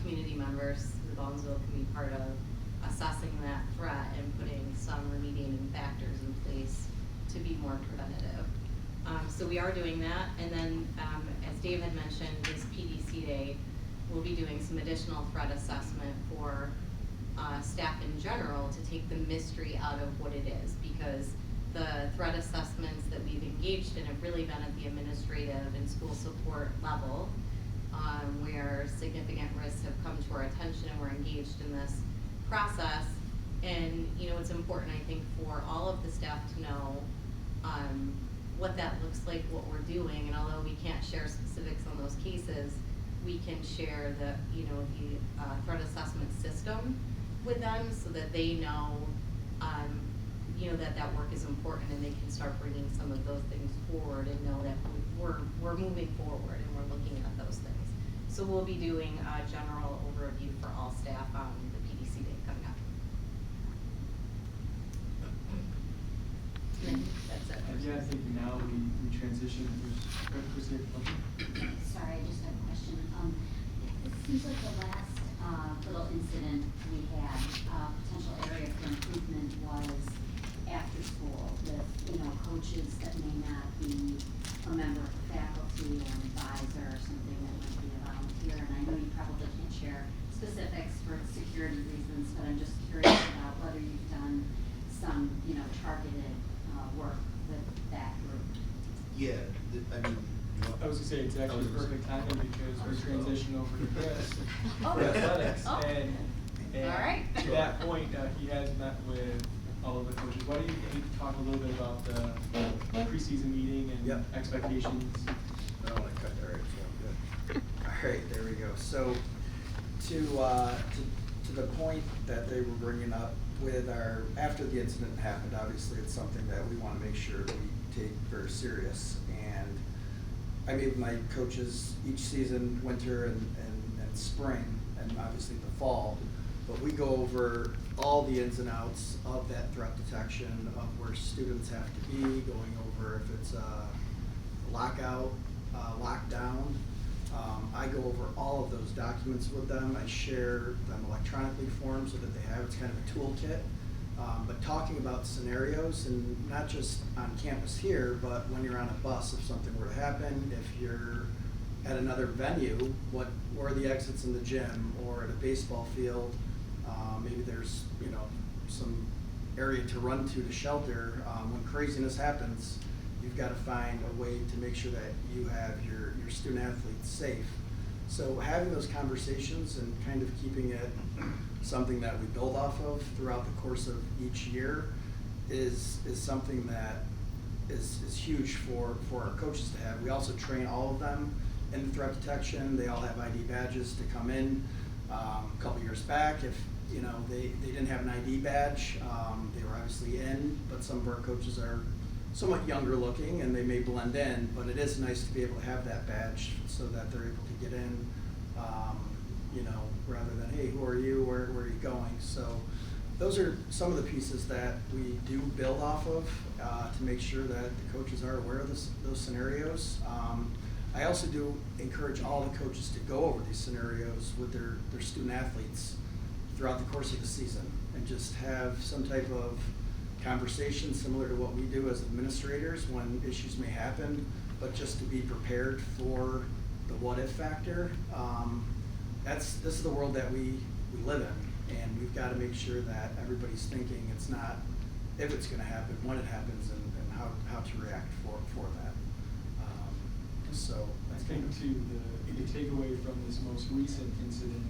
community members the Baldwinsville can be part of assessing that threat and putting some remediating factors in place to be more preventative. So we are doing that, and then as Dave had mentioned, this PDC Day, we'll be doing some additional threat assessment for staff in general to take the mystery out of what it is, because the threat assessments that we've engaged in have really been at the administrative and school support level, where significant risks have come to our attention and we're engaged in this process. And it's important, I think, for all of the staff to know what that looks like, what we're doing, and although we can't share specifics on those cases, we can share the threat assessment system with them so that they know that work is important, and they can start bringing some of those things forward and know that we're moving forward and we're looking at those things. So we'll be doing a general overview for all staff on the PDC Day coming up. That's it. Yeah, I think now we transition. Sorry, I just have a question. It seems like the last little incident we had, potential area for improvement was after school with, coaches that may not be a member of the faculty or an advisor or something that might be a volunteer. And I know you probably can't share specifics for security reasons, but I'm just curious about whether you've done some, targeted work with that group. Yeah, I was gonna say exactly perfect timing because we're transitioning over to Chris Oh. for athletics, Oh. and All right. to that point, he has met with all of the coaches. Why don't you talk a little bit about the preseason meeting and Yep. expectations? I don't want to cut that right, so good. All right, there we go. So to the point that they were bringing up with after the incident happened, obviously it's something that we want to make sure we take very serious. And I meet with my coaches each season, winter and spring, and obviously the fall. But we go over all the ins and outs of that threat detection, of where students have to be, going over if it's a lockout, lockdown. I go over all of those documents with them. I share them electronically for them so that they have, it's kind of a toolkit. But talking about scenarios, and not just on campus here, but when you're on a bus, if something were to happen, if you're at another venue, where are the exits in the gym or at a baseball field? Maybe there's, some area to run to shelter. When craziness happens, you've got to find a way to make sure that you have your student athletes safe. So having those conversations and kind of keeping it something that we build off of throughout the course of each year is something that is huge for our coaches to have. We also train all of them in threat detection. They all have ID badges to come in. A couple years back, if they didn't have an ID badge, they were obviously in, but some of our coaches are somewhat younger looking and they may blend in, but it is nice to be able to have that badge so that they're able to get in, you know, rather than, hey, who are you, where are you going? So those are some of the pieces that we do build off of to make sure that the coaches are aware of those scenarios. I also do encourage all the coaches to go over these scenarios with their student athletes throughout the course of the season and just have some type of conversation similar to what we do as administrators when issues may happen, but just to be prepared for the what-if factor. This is the world that we live in, and we've got to make sure that everybody's thinking it's not if it's going to happen, when it happens, and how to react for that. So I think too, the takeaway from this most recent incident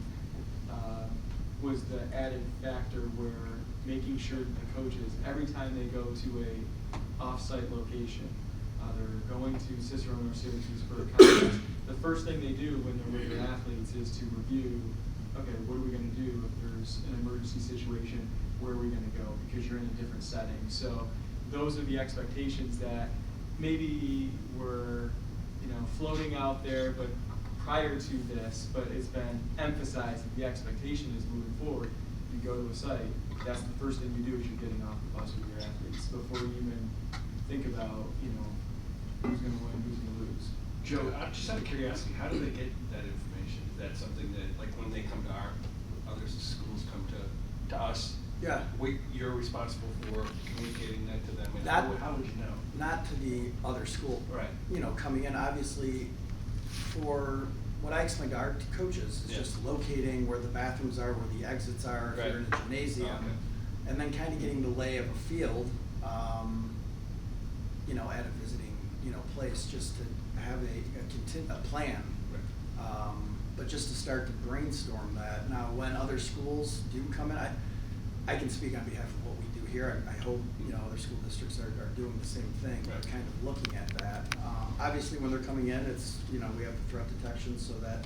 was the added factor where making sure that the coaches, every time they go to a off-site location, they're going to Cicerone or Syracuse for a conference, the first thing they do when they're with their athletes is to review, okay, what are we going to do if there's an emergency situation, where are we going to go, because you're in a different setting. So those are the expectations that maybe were, you know, floating out there, but prior to this, but it's been emphasized that the expectation is moving forward. You go to a site, that's the first thing you do is you're getting off the bus with your athletes before you even think about, you know, who's going to win, who's going to lose. Joe, just out of curiosity, how do they get that information? Is that something that, like, when they come to our other schools, come to us? Yeah. You're responsible for communicating that to them, and how would you know? Not to the other school. Right. You know, coming in, obviously, for what I explained to our coaches, is just locating where the bathrooms are, where the exits are, if you're in a gymnasium, Oh, okay. and then kind of getting the lay of a field, you know, at a visiting, you know, place, just to have a plan. Right. But just to start to brainstorm that. Now, when other schools do come in, I can speak on behalf of what we do here. I hope, you know, other school districts are doing the same thing, Right. kind of looking at that. Obviously, when they're coming in, it's, you know, we have the threat detection so that,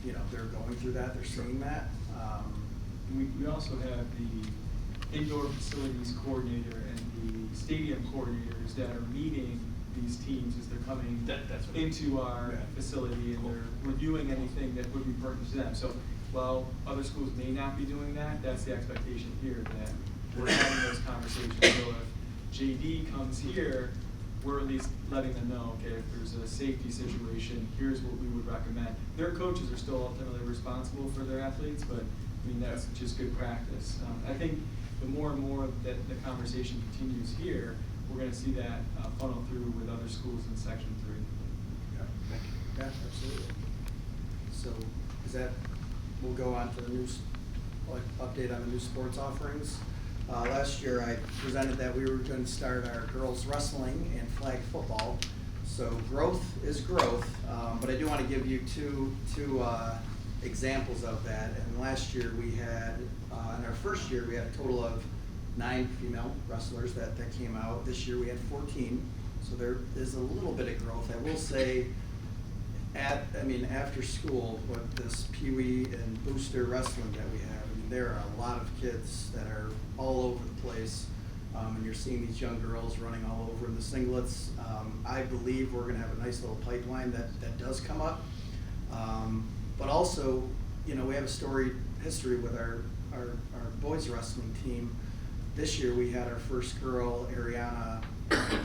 you know, they're going through that, they're seeing that. We also have the indoor facilities coordinator and the stadium coordinators that are meeting these teams as they're coming That's what into our facility, and they're reviewing anything that would be pertinent to them. So while other schools may not be doing that, that's the expectation here, that we're having those conversations. So if JD comes here, we're at least letting them know, okay, if there's a safety situation, here's what we would recommend. Their coaches are still ultimately responsible for their athletes, but I mean, that's just good practice. I think the more and more that the conversation continues here, we're going to see that funnel through with other schools in Section 3. Yeah, absolutely. So is that, we'll go on to the new, update on the new sports offerings. Last year I presented that we were going to start our girls wrestling and flag football. So growth is growth, but I do want to give you two examples of that. And last year we had, in our first year, we had a total of 9 female wrestlers that came out. This year we had 14, so there is a little bit of growth. I will say, after school, with this Pee Wee and booster wrestling that we have, I mean, there are a lot of kids that are all over the place, and you're seeing these young girls running all over in the singlets. I believe we're going to have a nice little pipeline that does come up, but also, you know, we have a storied history with our boys wrestling team. This year we had our first girl, Ariana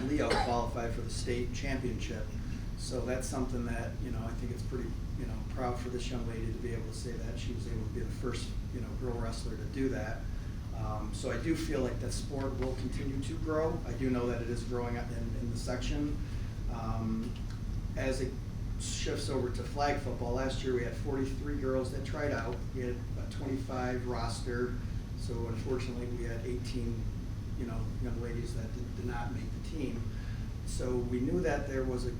Leo, qualify for the state championship. So that's something that, you know, I think it's pretty, you know, proud for this young lady to be able to say that she was able to be the first, you know, girl wrestler to do that. So I do feel like that sport will continue to grow. I do know that it is growing in the section. As it shifts over to flag football, last year we had 43 girls that tried out. We had a 25 roster. So unfortunately, we had 18, you know, young ladies that did not make the team. So we knew that there was a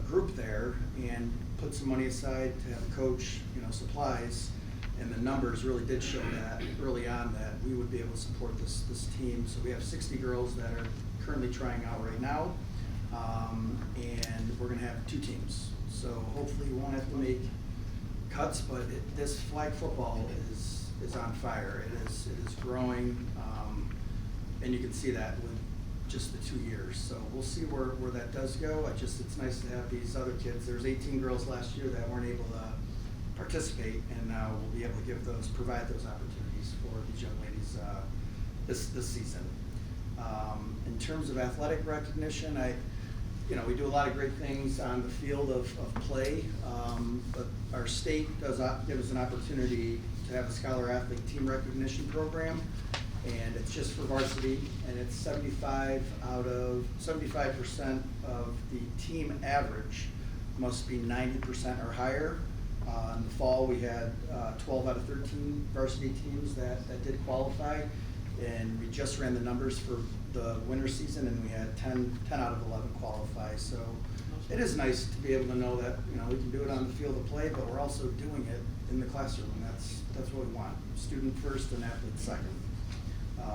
group there, and put some money aside to have a coach, you know, supplies, and the numbers really did show that early on that we would be able to support this team. So we have 60 girls that are currently trying out right now, and we're going to have 2 teams. So hopefully we won't have to make cuts, but this flag football is on fire. It is growing, and you can see that with just the 2 years. So we'll see where that does go. It's nice to have these other kids. There's 18 girls last year that weren't able to participate, and now we'll be able to provide those opportunities for these young ladies this season. In terms of athletic recognition, we do a lot of great things on the field of play, but our state does give us an opportunity to have a Scholar Athlete Team Recognition Program, and it's just for varsity, and it's 75% of the team average must be 90% or higher. In the fall, we had 12 out of 13 varsity teams that did qualify, and we just ran the numbers for the winter season, and we had 10 out of 11 qualify. So it is nice to be able to know that we can do it on the field of play, but we're also doing it in the classroom, and that's what we want: student first and athlete second.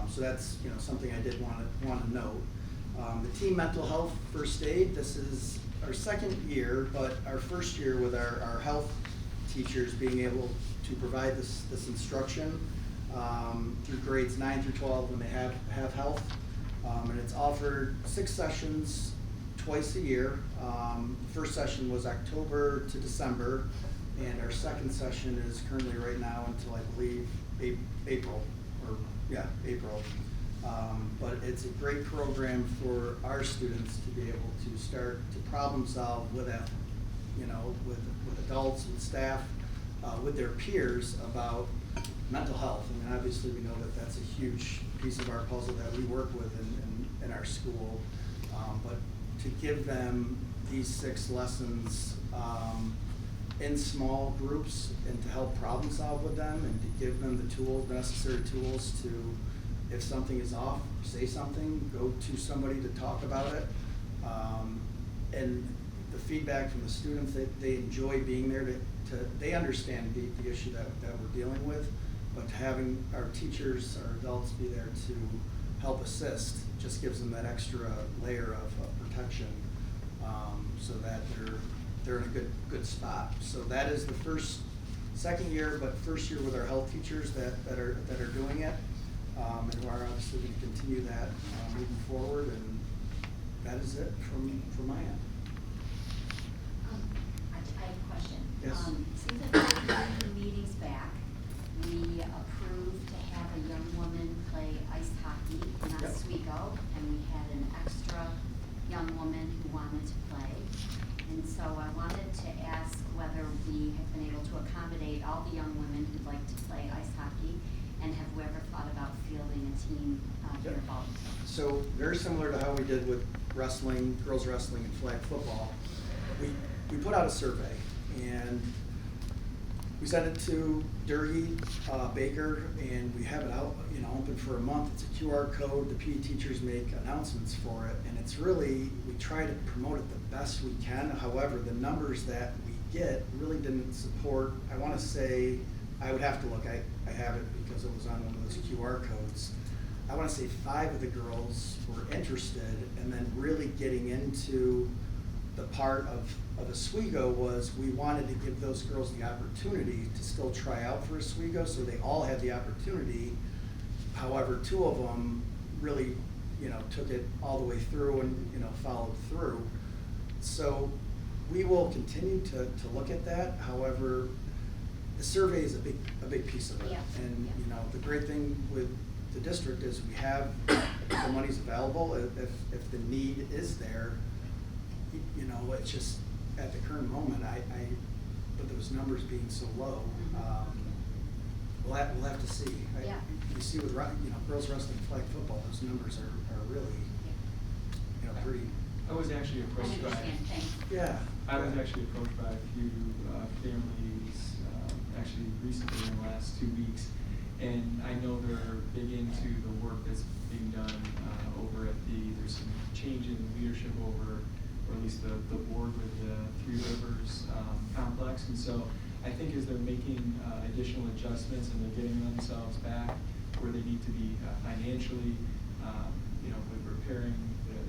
So that's something I did want to note. The team mental health first aid. This is our second year, but our first year with our health teachers being able to provide this instruction through grades 9 through 12 when they have health, and it's offered 6 sessions twice a year. First session was October to December, and our second session is currently right now until I believe April. But it's a great program for our students to be able to start to problem solve with adults, with staff, with their peers about mental health. I mean, obviously we know that that's a huge piece of our puzzle that we work with in our school, but to give them these 6 lessons in small groups and to help problem solve with them and to give them the necessary tools to, if something is off, say something, go to somebody to talk about it. And the feedback from the students, they enjoy being there, they understand the issue that we're dealing with, but having our teachers, our adults be there to help assist just gives them that extra layer of protection, so that they're in a good spot. So that is the second year, but first year with our health teachers that are doing it, and who are obviously going to continue that moving forward. And that is it from my end. I have a question. Yes. Seems like a few meetings back, we approved to have a young woman play ice hockey in Yep. Oswego, and we had an extra young woman who wanted to play. And so I wanted to ask whether we have been able to accommodate all the young women who'd like to play ice hockey, and have we ever thought about fielding a team here Yep. at Baldwinsville? So very similar to how we did with wrestling, girls wrestling, and flag football, we put out a survey, and we sent it to Durkee, Baker, and we have it out, open for a month. It's a QR code. The PE teachers make announcements for it, and it's really, we try to promote it the best we can. However, the numbers that we get really didn't support. I want to say, I would have to look. I have it because it was on one of those QR codes. I want to say 5 of the girls were interested, and then really getting into the part of Oswego was we wanted to give those girls the opportunity to still try out for Oswego, so they all had the opportunity. However, 2 of them really, took it all the way through and, followed through. So we will continue to look at that. However, the survey is a big piece of it. Yeah. And, the great thing with the district is we have the money's available. If the need is there, it's just at the current moment, with those numbers being so low, we'll have to see. Yeah. You see with girls wrestling, flag football, those numbers are really, pretty. I was actually I approached by. understand, thanks. Yeah. I was actually approached by a few families, actually recently in the last 2 weeks, and I know they're big into the work that's being done over at there's some change in leadership over, or at least the board with the Three Rivers complex, and so I think as they're making additional adjustments and they're getting themselves back where they need to be financially, with repairing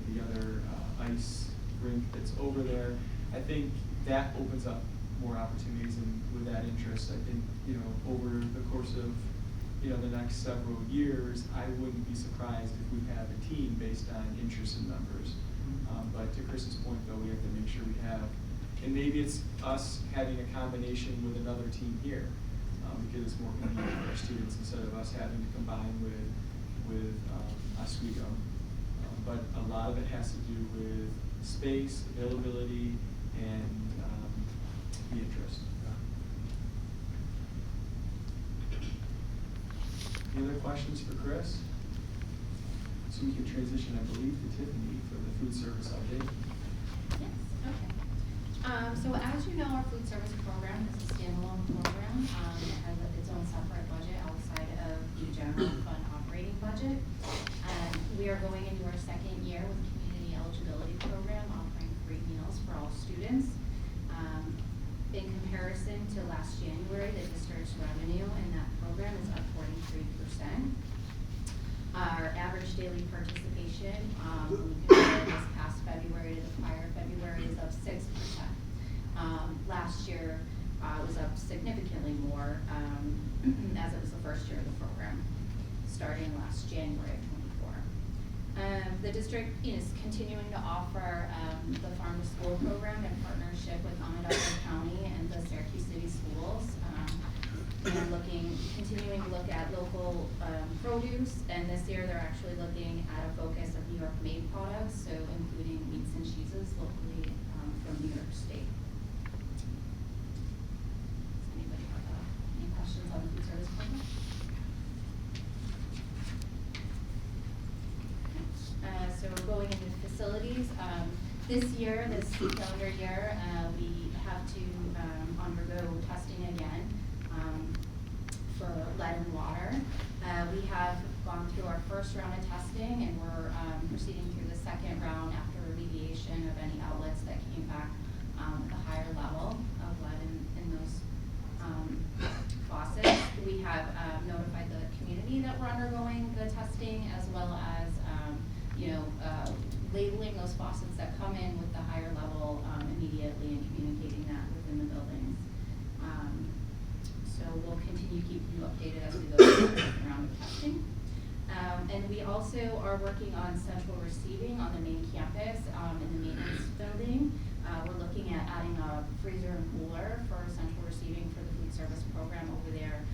the other ice rink that's over there, I think that opens up more opportunities, and with that interest, I think, over the course of, the next several years, I wouldn't be surprised if we have a team based on interest in numbers. But to Chris's point, though, we have to make sure we have And maybe it's us having a combination with another team here, because it's more convenient for our students instead of us having to combine with Oswego. But a lot of it has to do with space, availability, and the interest. Any other questions for Chris? So we can transition, I believe, to Tiffany for the food service update. Yes, okay. So as you know, our food service program is a standalone program. It has its own separate budget outside of the general fund operating budget. We are going into our second year with a community eligibility program offering free meals for all students. In comparison to last January, the district's revenue in that program is up 43%. Our average daily participation, when we compare this past February to the prior February, is up 6%. Last year was up significantly more, as it was the first year of the program, starting last January of '24. The district is continuing to offer the Farm to School program in partnership with Onondaga County and the Syracuse City Schools. And continuing to look at local produce, and this year they're actually looking at a focus of New York made products, so including meats and cheeses locally from New York State. Does anybody have any questions on the food service program? So going into facilities, this calendar year, we have to undergo testing again for lead and water. We have gone through our first round of testing, and we're proceeding through the second round after remediation of any outlets that came back with a higher level of lead in those faucets. We have notified the community that we're undergoing the testing, as well as labeling those faucets that come in with the higher level immediately and communicating that within the buildings. So we'll continue keeping you updated as we go through the second round of testing. And we also are working on central receiving on the main campus in the maintenance building. We're looking at adding a freezer and cooler for central receiving for the food service program over there,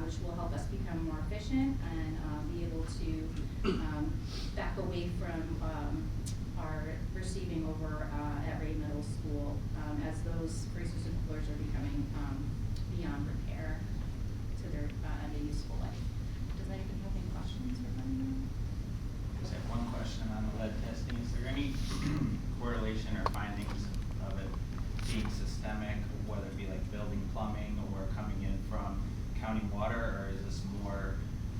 which will help us become more efficient and be able to back away from our receiving over at Ray Middle School, as those freezers and coolers are becoming beyond repair to their end of useful life. Does anybody have any questions or anything? Just have one question on the lead testing. Is there any correlation or findings of it being systemic, whether it be like building plumbing or coming in from county water, or is this more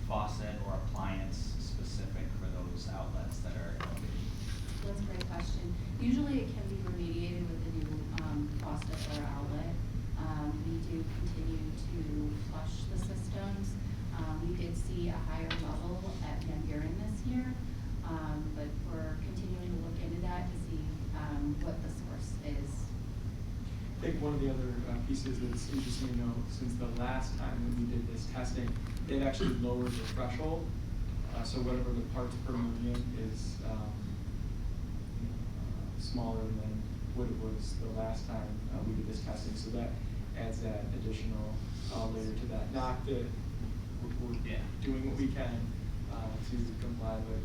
faucet or appliance specific for those outlets that are elevated? That's a great question. Usually it can be remediated with a new faucet or outlet. We do continue to flush the systems. We did see a higher level at Van Buren this year, but we're continuing to look into that to see what the source is. I think one of the other pieces that's interesting to know, since the last time that we did this testing, they've actually lowered the threshold. So whatever the parts per million is smaller than what it was the last time we did this testing. So that adds that additional layer to that. Not that we're doing what we can to comply, but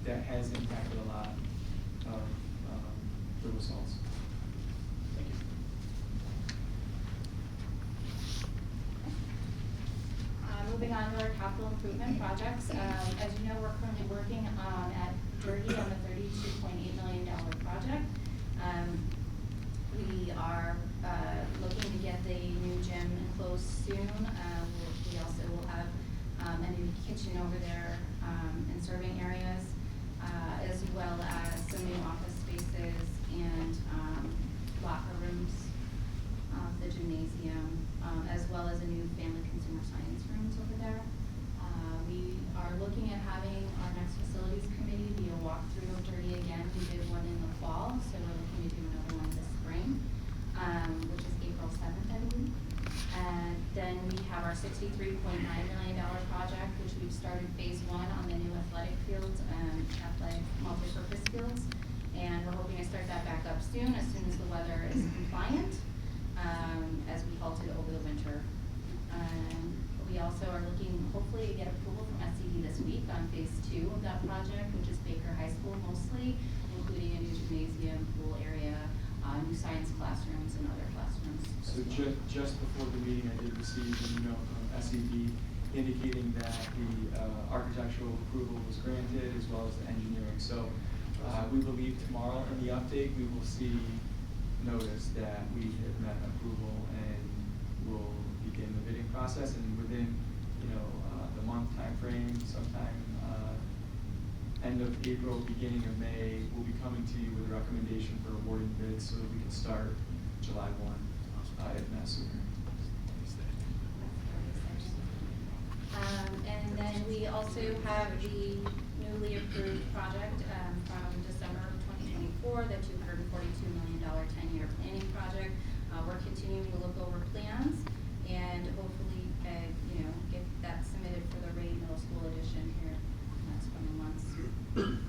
that has impacted a lot of the results. Thank you. Moving on to our capital improvement projects. As you know, we're currently working at Durkee on the $32.8 million project. We are looking to get the new gym enclosed soon. We also will have a new kitchen over there and serving areas, as well as some new office spaces and locker rooms, the gymnasium, as well as a new family consumer science rooms over there. We are looking at having our next facilities committee be a walkthrough of Durkee again. We did one in the fall, so we're looking to do another one this spring, which is April 7th, I believe. And then we have our $63.9 million project, which we've started phase 1 on the new athletic fields and athletic multi-purpose fields. And we're hoping to start that back up soon as the weather is compliant, as we halted over the winter. We also are looking, hopefully, to get approval from SCD this week on phase 2 of that project, which is Baker High School mostly, including a new gymnasium, pool area, new science classrooms, and other classrooms. So just before the meeting, I did receive an email from SED indicating that the architectural approval was granted as well as the engineering. So we believe tomorrow in the update, we will see notice that we have met approval and will begin the bidding process, and within, the month timeframe, sometime end of April, beginning of May, we'll be coming to you with a recommendation for awarding bids so that we can start July 1, if not sooner. And then we also have the newly approved project from December of 2024, the $242 million 10-year planning project. We're continuing to look over plans and hopefully, get that submitted for the Ray Middle School edition here in the next coming months. And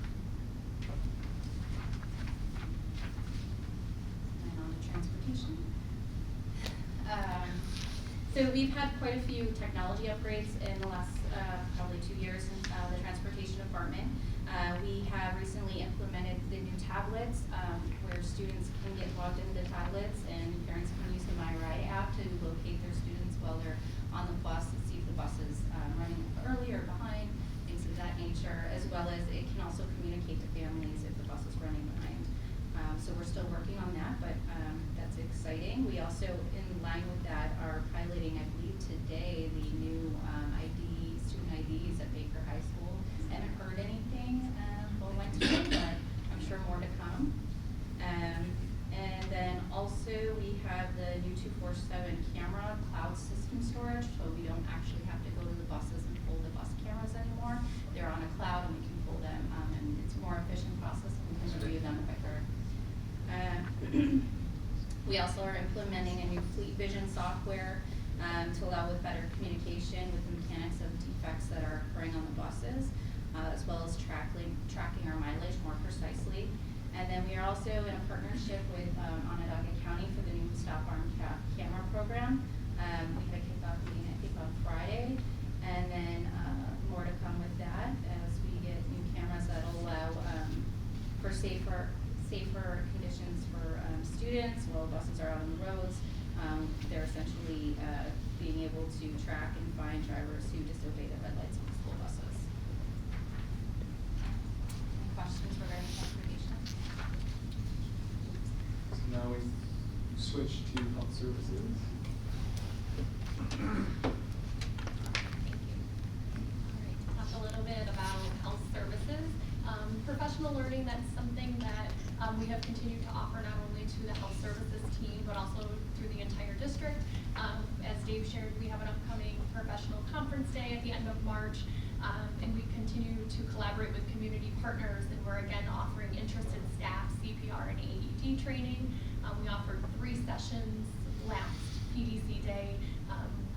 on to transportation. So we've had quite a few technology upgrades in the last probably 2 years in the transportation department. We have recently implemented the new tablets where students can get logged into the tablets and parents can use the MyRide app to locate their students while they're on the bus and see if the bus is running early or behind, things of that nature, as well as it can also communicate to families if the bus is running behind. So we're still working on that, but that's exciting. We also, in line with that, are piloting, I believe today, the new student IDs at Baker High School. Haven't heard anything going today, but I'm sure more to come. And then also we have the new 247 camera cloud system storage, so we don't actually have to go to the buses and pull the bus cameras anymore. They're on a cloud and we can pull them, and it's a more efficient process and we can review them quicker. We also are implementing a new fleet vision software to allow with better communication with the mechanics of defects that are occurring on the buses, as well as tracking our mileage more precisely. And then we are also in a partnership with Onondaga County for the new Stop Arm Camera program. We had a kickoff meeting, I think, on Friday, and then more to come with that as we get new cameras that will allow for safer conditions for students while buses are out on the roads. They're essentially being able to track and find drivers who disobey the red lights on the school buses. Any questions regarding transportation? So now we switch to health services. Talk a little bit about health services. Professional learning, that's something that we have continued to offer not only to the health services team, but also through the entire district. As Dave shared, we have an upcoming professional conference day at the end of March, and we continue to collaborate with community partners, and we're again offering interested staff CPR and AED training. We offered 3 sessions last PDC day.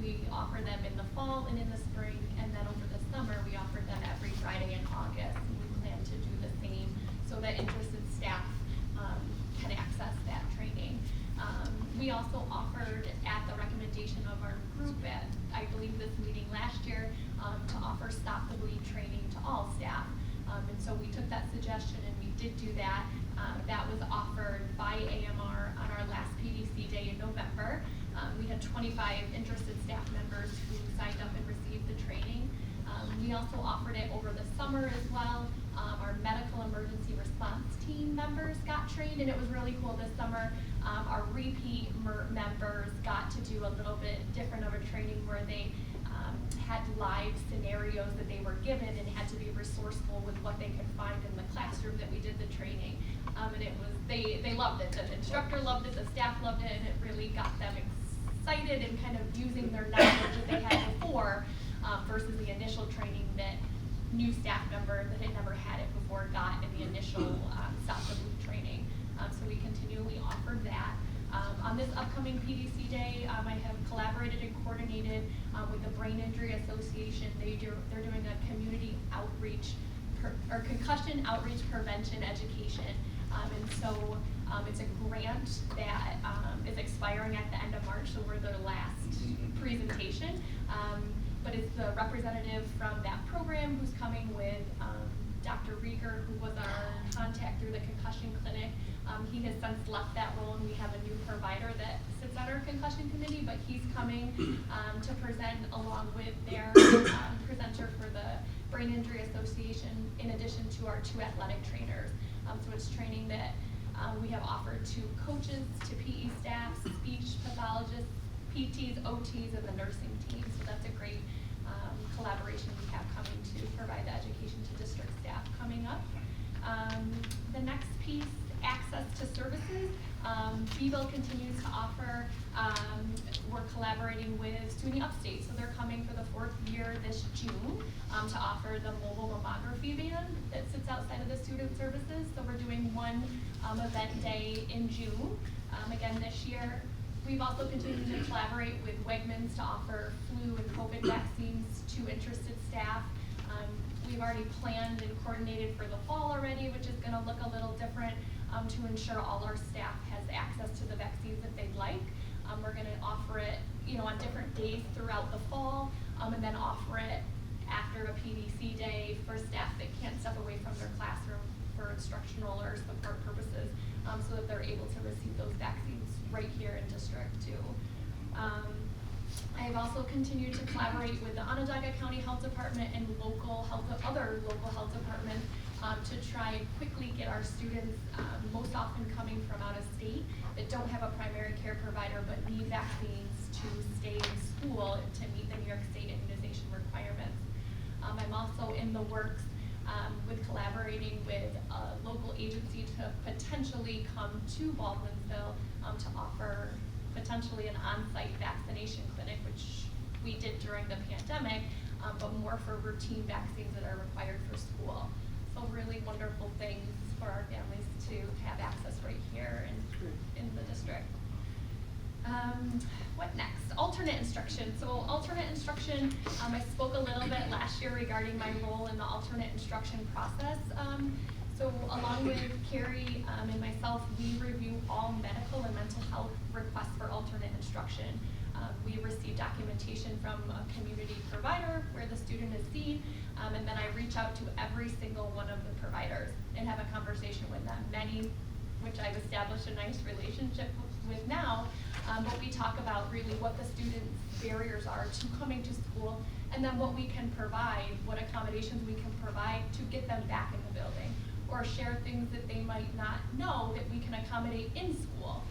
We offer them in the fall and in the spring, and then over the summer, we offer them every Friday in August. And we plan to do the same so that interested staff can access that training. We also offered, at the recommendation of our group at, I believe, this meeting last year, to offer Stop the Bleed training to all staff. And so we took that suggestion and we did do that. That was offered by AMR on our last PDC day in November. We had 25 interested staff members who signed up and received the training. We also offered it over the summer as well. Our medical emergency response team members got trained, and it was really cool this summer. Our repeat members got to do a little bit different of a training where they had live scenarios that they were given and had to be resourceful with what they could find in the classroom that we did the training. And it was, they loved it. The instructor loved it, the staff loved it, and it really got them excited and kind of using their knowledge that they had before versus the initial training that new staff member that had never had it before got in the initial Stop the Bleed training. So we continually offered that. On this upcoming PDC day, I have collaborated and coordinated with the Brain Injury Association. They're doing a community outreach or concussion outreach prevention education. And so So it's a grant that is expiring at the end of March, so we're their last presentation. But it's the representative from that program who's coming with Dr. Rieger, who was our contact through the concussion clinic. He has since left that role, and we have a new provider that sits on our concussion committee, but he's coming to present along with their presenter for the Brain Injury Association, in addition to our 2 athletic trainers. So it's training that we have offered to coaches, to PE staff, speech pathologists, PTs, OTs, and the nursing team. So that's a great collaboration we have coming to provide the education to district staff coming up. The next piece, access to services. Beeville continues to offer, we're collaborating with SUNY Upstate, so they're coming for the 4th year this June to offer the mobile mammography van that sits outside of the student services. So we're doing one event day in June. Again, this year, we've also continued to collaborate with Wegmans to offer flu and COVID vaccines to interested staff. We've already planned and coordinated for the fall already, which is gonna look a little different to ensure all our staff has access to the vaccines that they'd like. We're gonna offer it, on different days throughout the fall, and then offer it after a PDC day for staff that can't step away from their classroom for instructional or support purposes, so that they're able to receive those vaccines right here in district too. I've also continued to collaborate with the Onondaga County Health Department and other local health departments to try and quickly get our students, most often coming from out of state, that don't have a primary care provider but need vaccines to stay in school to meet the New York State immunization requirements. I'm also in the works with collaborating with a local agency to potentially come to Baldwinsville to offer potentially an on-site vaccination clinic, which we did during the pandemic, but more for routine vaccines that are required for school. So really wonderful things for our families to have access right here in the district. What next? Alternate instruction. So alternate instruction, I spoke a little bit last year regarding my role in the alternate instruction process. So along with Carrie and myself, we review all medical and mental health requests for alternate instruction. We receive documentation from a community provider where the student is seen, and then I reach out to every single one of the providers and have a conversation with them. Many, which I've established a nice relationship with now, but we talk about really what the students' barriers are to coming to school, and then what we can provide, what accommodations we can provide to get them back in the building, or share things that they might not know that we can accommodate in school,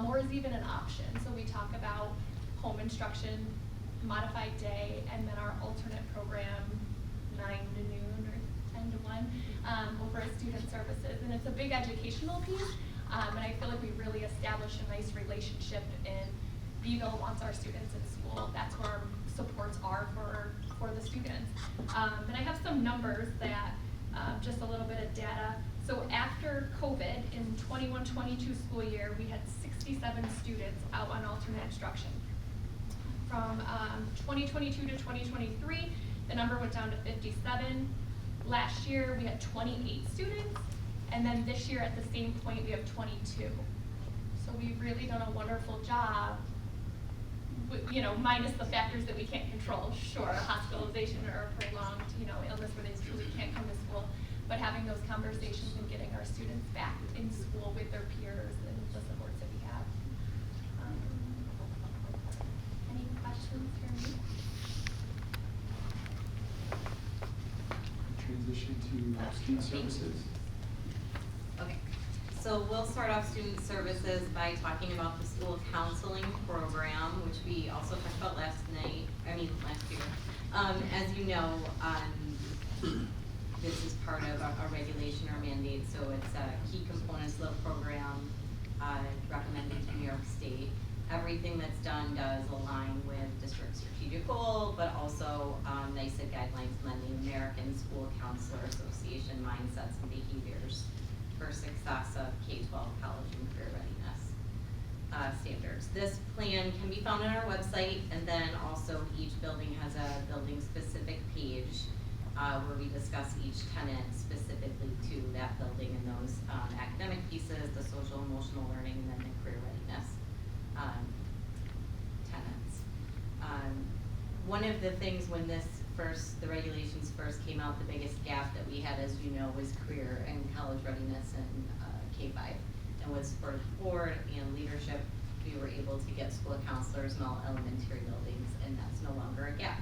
or is even an option. So we talk about home instruction, modified day, and then our alternate program, 9 to noon or 10 to 1, over at student services. And it's a big educational piece, and I feel like we really established a nice relationship, and Beeville wants our students in school. That's where our supports are for the students. And I have some numbers that, just a little bit of data. So after COVID, in 21-22 school year, we had 67 students out on alternate instruction. From 2022 to 2023, the number went down to 57. Last year, we had 28 students, and then this year at the same point, we have 22. So we've really done a wonderful job, minus the factors that we can't control. Sure, hospitalization or a prolonged, illness where they truly can't come to school, but having those conversations and getting our students back in school with their peers and the supports that we have. Any questions for me? Transition to student services. Okay, so we'll start off student services by talking about the school counseling program, which we also talked about last year. As you know, this is part of a regulation or mandate, so it's a key components of the program recommended to New York State. Everything that's done does align with district strategic goal, but also NYSEG guidelines and then the American School Counselor Association mindsets and behaviors for success of K-12 college and career readiness standards. This plan can be found on our website, and then also each building has a building specific page where we discuss each tenant specifically to that building and those academic pieces, the the things when the regulations first came out, the biggest gap that we had, as you know, was career and college readiness in K-5. And with sport board and leadership, we were able to get school counselors in all elementary buildings, and that's no longer a gap.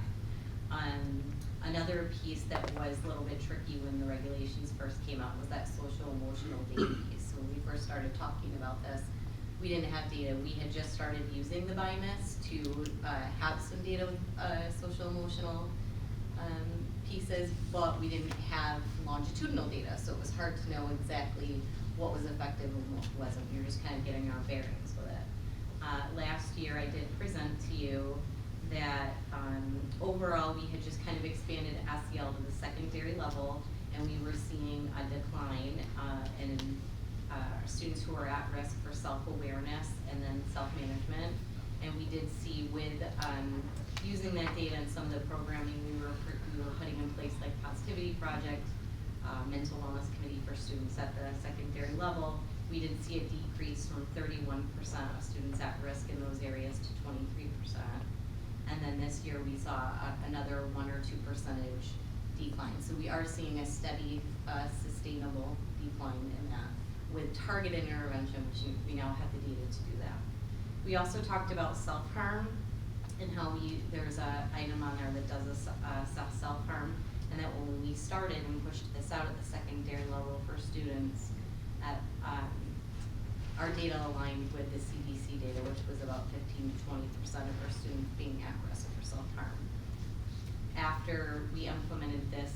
Another piece that was a little bit tricky when the regulations first came out was that social emotional data piece. So when we first started talking about this, we didn't have data. We had just started using the BIMIS to have some data with social emotional pieces, but we didn't have longitudinal data, so it was hard to know exactly what was effective and what wasn't. We were just kind of getting our bearings with it. Last year, I did present to you that overall we had just kind of expanded SEL to the secondary level, and we were seeing a decline in students who are at risk for self-awareness and then self-management. And we did see with using that data and some of the programming we were putting in place, like Positivity Project, Mental Wellness Committee for students at the secondary level, we did see a decrease from 31% of students at risk in those areas to 23%. And then this year we saw another 1 or 2 percentage decline. So we are seeing a steady, sustainable decline in that with targeted intervention, which we now have the data to do that. We also talked about self-harm and how there's an item on there that does assess self-harm, and that when we started and pushed this out at the secondary level for students, our data aligned with the CDC data, which was about 15 to 20% of our students being at risk for self-harm. After we implemented this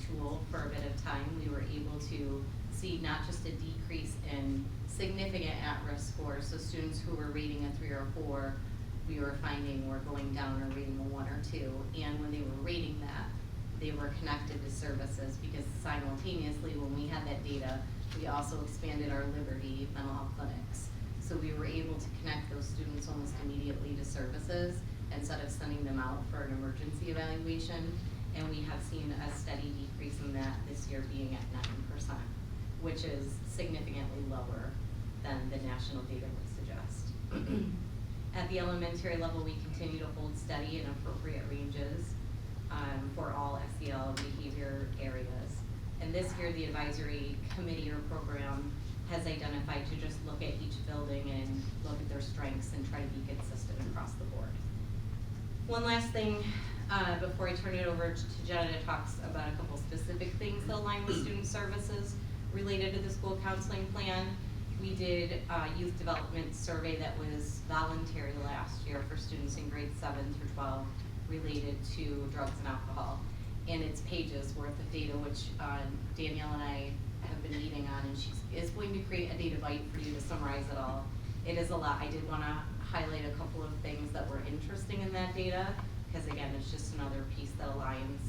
tool for a bit of time, we were able to see not just a decrease in significant at-risk scores, so students who were rating a 3 or 4, we were finding were going down or rating a 1 or 2, and when they were rating that, they were connected to services, because simultaneously when we had that data, we also expanded our Liberty mental health clinics. So we were able to connect those students almost immediately to services instead of sending them out for an emergency evaluation, and we have seen a steady decrease in that this year, being at 9%, which is significantly lower than the national data would suggest. At the elementary level, we continue to hold steady in appropriate ranges for all SEL behavior areas. And this year, the advisory committee or program has identified to just look at each building and look at their strengths and try to be consistent across the board. One last thing before I turn it over to Jenna to talk about a couple specific things that align with student services related to the school counseling plan. We did a youth development survey that was voluntary last year for students in grades 7 through 12 related to drugs and alcohol. And it's pages worth of data, which Danielle and I have been meeting on, and she is going to create a data bite for you to summarize it all. It is a lot. I did want to highlight a couple of things that were interesting in that data, because again, it's just another piece that aligns.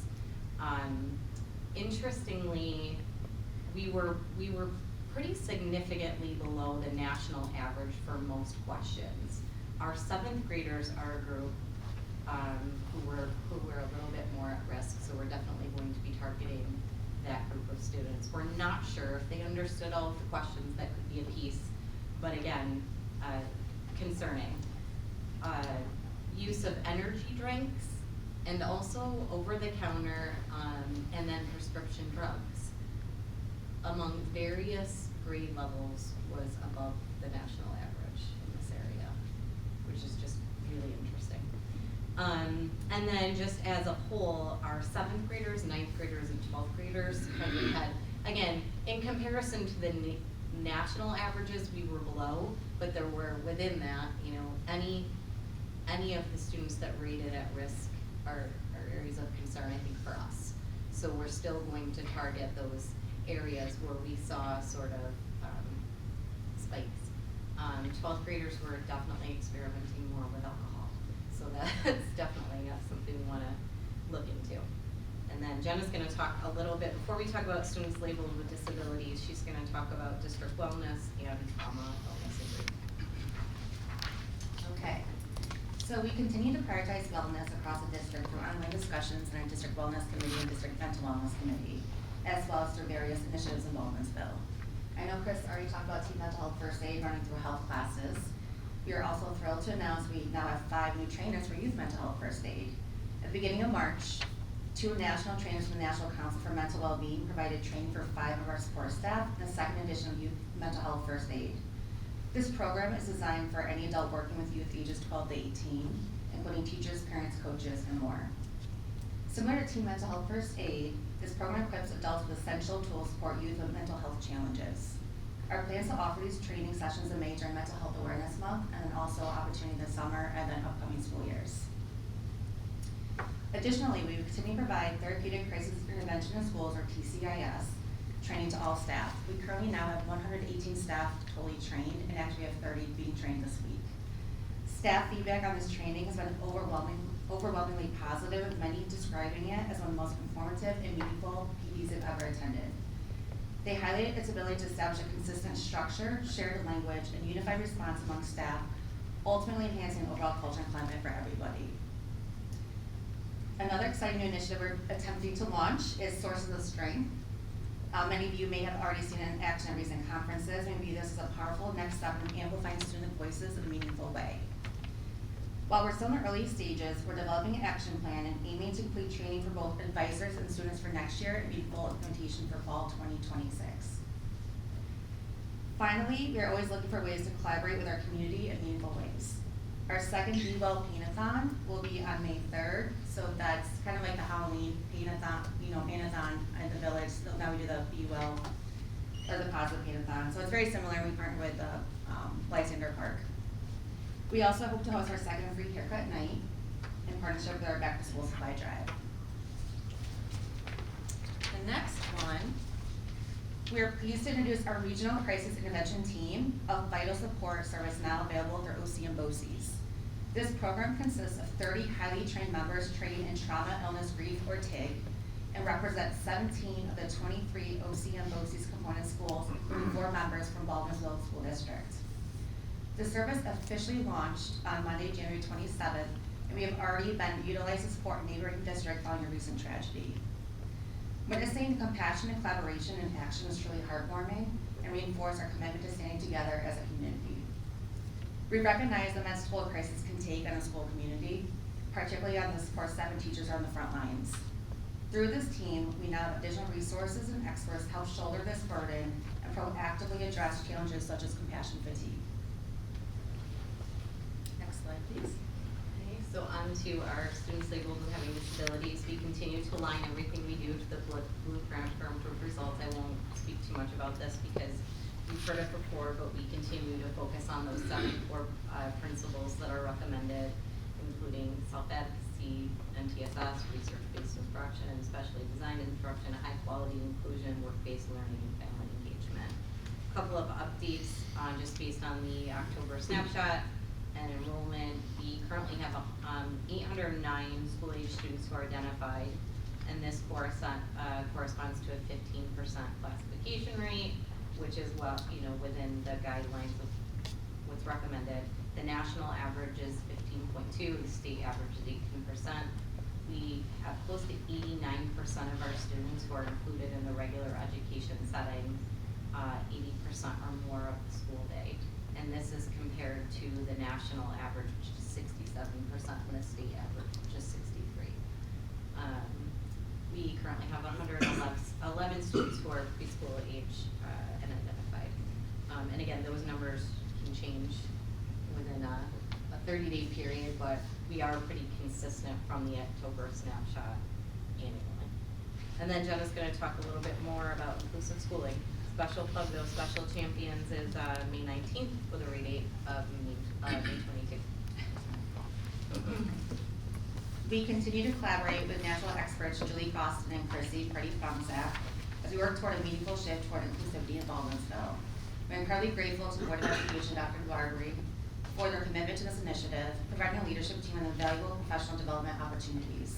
Interestingly, we were pretty significantly below the national average for most questions. Our 7th graders are a group who were a little bit more at risk, so we're definitely going to be targeting that group of students. We're not sure if they understood all of the questions. That could be a piece, but again, concerning. Use of energy drinks, and also over-the-counter and then prescription drugs among various grade levels was above the national average in this area, which is just really interesting. And then just as a whole, our 7th graders, 9th graders, and 12th graders kind of had, again, in comparison to the national averages, we were below, but there were within that, you know, any of the students that rated at risk are areas of concern, I think, for us. So we're still going to target those areas where we saw sort of spikes. 12th graders were definitely experimenting more with alcohol. So that's definitely something we want to look into. And then Jenna's going to talk a little bit, before we talk about students labeled with disabilities, she's going to talk about district wellness and trauma wellness and grief. Okay, so we continue to prioritize wellness across the district through ongoing discussions in our district wellness committee and district mental wellness committee, as well as through various initiatives in Baldwinsville. I know Chris already talked about Team Mental Health First Aid running through health classes. We are also thrilled to announce we now have 5 new trainers for youth mental health first aid. At the beginning of March, 2 national trainers from the National Council for Mental Wellbeing provided training for 5 of our support staff in the second edition of Youth Mental Health First Aid. This program is designed for any adult working with youth ages 12 to 18, including teachers, parents, coaches, and more. Similar to Teen Mental Health First Aid, this program equips adults with essential tools to support youth with mental health challenges. Our plan is to offer these training sessions in May during Mental Health Awareness Month, and then also opportunity this summer and then upcoming school years. Additionally, we continue to provide Therapeutic Crisis Intervention in Schools, or TCIS, training to all staff. We currently now have 118 staff totally trained, and actually have 30 being trained this week. Staff feedback on this training has been overwhelmingly positive, with many describing it as one of the most informative and meaningful PDs they've ever attended. They highlighted its ability to establish a consistent structure, shared language, and unified response among staff, ultimately enhancing overall culture and climate for everybody. Another exciting new initiative we're attempting to launch is Sources of Strength. Many of you may have already seen it in action at recent conferences, and we view this as a powerful next step in amplifying student voices in a meaningful way. While we're still in the early stages, we're developing an action plan and aiming to complete training for both advisors and students for next year and be full implementation for fall 2026. Finally, we are always looking for ways to collaborate with our community in meaningful ways. Our second Be Well Paint-a-thon will be on May 3rd, so that's kind of like the Halloween paint-a-thon, paint-a-thon in the village. So now we do the Be Well, or the Positive Paint-a-thon. So it's very similar. We partner with Lysander Park. We also hope to host our second free haircut night in partnership with our back to school supply drive. The next one, we are pleased to introduce our regional crisis intervention team of vital support service now available through OC and BOCES. This program consists of 30 highly trained members trained in trauma, illness, grief, or TIG, and represents 17 of the 23 OC and BOCES component schools, including 4 members from Baldwinsville School District. The service officially launched on Monday, January 27th, and we have already been utilized to support neighboring districts following a recent tragedy. Witnessing the compassion and collaboration in action is truly heartwarming and reinforce our commitment to standing together as a community. We recognize the immense toll a crisis can take on a school community, particularly on the support staff and teachers on the front lines. Through this team, we now have additional resources and experts to help shoulder this burden and proactively address challenges such as compassion fatigue. Next slide, please. Okay, so on to our students labeled with having disabilities. We continue to align everything we do to the blueprint for improved results. I won't speak too much about this because we've heard it before, but we continue to focus on those 7 core principles that are recommended, including self-advocacy, MTSS, research-based instruction, especially designed instruction, high-quality inclusion, work-based learning, and family engagement. A couple of updates just based on the October snapshot and enrollment. We currently have 809 school-age students who are identified, and this corresponds to a 15% classification rate, which is within the guidelines of what's recommended. The national average is 15.2, the state average is 18%. We have close to 89% of our students who are included in the regular education setting, 80% or more of the school day. And this is compared to the national average, which is 67%, and the state average, which is 63%. We currently have 111 students who are preschool age and identified. And again, those numbers can change within a 30-day period, but we are pretty consistent from the October snapshot annually. And then Jenna's going to talk a little bit more about inclusive schooling. Special Plug Those Special Champions is May 19th with a rate date of May 22. We continue to collaborate with national experts Julie Costin and Chrissy Purdy-Fumsack as we work toward a meaningful shift toward inclusivity in Baldwinsville. We're incredibly grateful to the Board of Education, Dr. Guarbury, for their commitment to this initiative, providing a leadership team and invaluable professional development opportunities.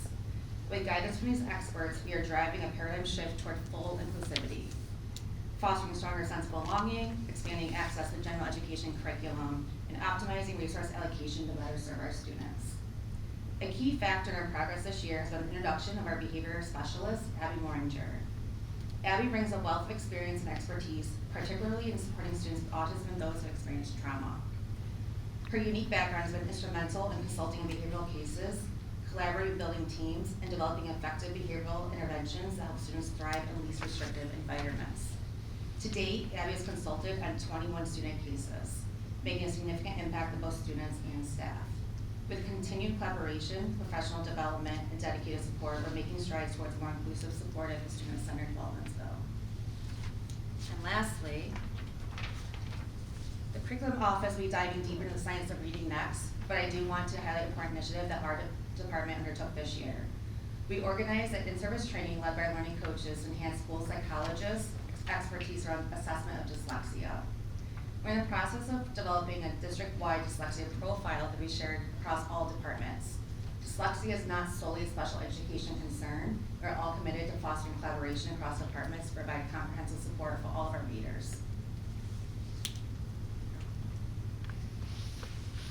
With guidance from these experts, we are driving a paradigm shift toward full inclusivity, fostering a stronger sense of belonging, expanding access to general education curriculum, and optimizing resource allocation to better serve our students. A key factor in our progress this year has been the introduction of our behavior specialist, Abby Moringer. Abby brings a wealth of experience and expertise, particularly in supporting students with autism and those who have experienced trauma. Her unique background has been instrumental in consulting in behavioral cases, collaborating building teams, and developing effective behavioral interventions that help students thrive in least restrictive environments. To date, Abby has consulted on 21 student cases, making a significant impact on both students and staff. With continued collaboration, professional development, and dedicated support, we're making strides towards more inclusive, supportive, and student-centered Baldwinsville. And lastly, the curriculum office will be diving deeper into the science of reading next, but I do want to highlight an important initiative that our department undertook this year. We organized an in-service training led by our learning coaches to enhance school psychologists' expertise around assessment of dyslexia. We're in the process of developing a district-wide dyslexia profile that we shared across all departments. Dyslexia is not solely a special education concern. We're all committed to fostering collaboration across departments to provide comprehensive support for all of our readers.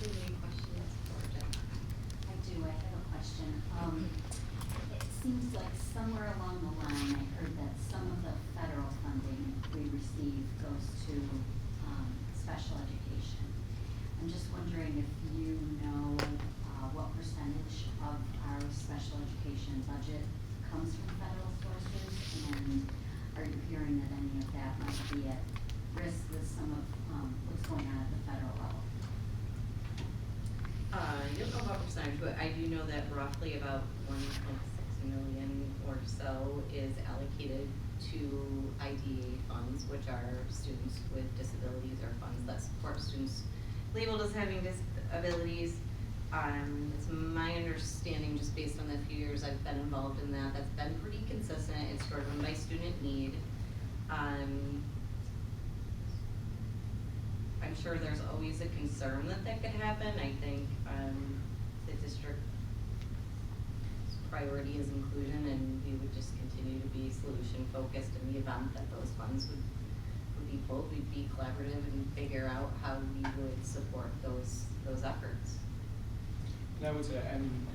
Any questions for Jen? I do, I have a question. It seems like somewhere along the line, I heard that some of the federal funding we receive goes to special education. I'm just wondering if you know what percentage of our special education budget comes from federal sources, and are you hearing that any of that might be at risk with some of what's going on at the federal level? I don't know what percentage, but I do know that roughly about 1.6 million or so is allocated to IDA funds, which are students with disabilities or funds that support students labeled as having disabilities. It's my understanding, just based on the few years I've been involved in that, that's been pretty consistent. It's driven by student need. I'm sure there's always a concern that could happen. I think the district's priority is inclusion, and we would just continue to be solution focused in the event that those funds would be pulled. We'd be collaborative and figure out how we would support those efforts. And I would say, I mean,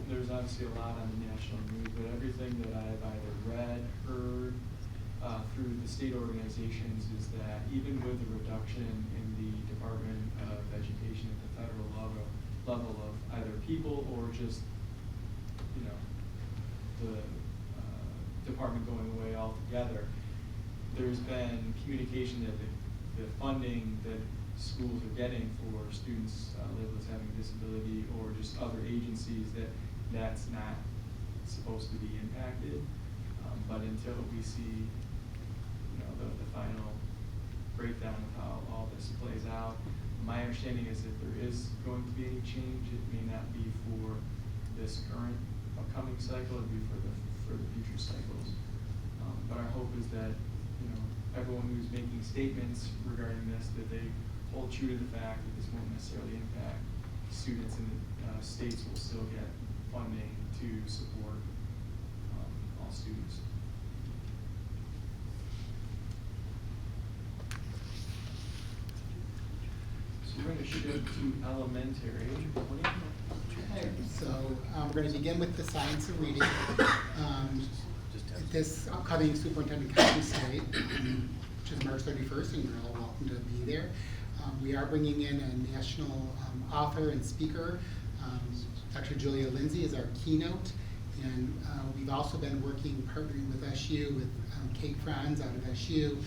there's obviously a lot on the national news, but everything that I've either read, heard through the state organizations is that even with the reduction in the Department of Education at the federal level of either people or just, you know, the department going away altogether, there's been communication that the funding that schools are getting for students labeled as having a disability or just other agencies, that's not supposed to be impacted. But until we see, you know, the final breakdown of how all this plays out, my understanding is if there is going to be any change, it may not be for this current upcoming cycle, it'd be for the future cycles. But our hope is that, you know, everyone who's making statements regarding this, that they hold true to the fact that this won't necessarily impact students, and the states will still get funding to support all students. So we're going to shift to elementary. So we're going to begin with the science of reading. At this upcoming superintendent conference day, which is March 31st, and you're all welcome to be there. We are bringing in a national author and speaker. Dr. Julia Lindsay is our keynote, and we've also been partnering with SU, with Kate Franz out of SU,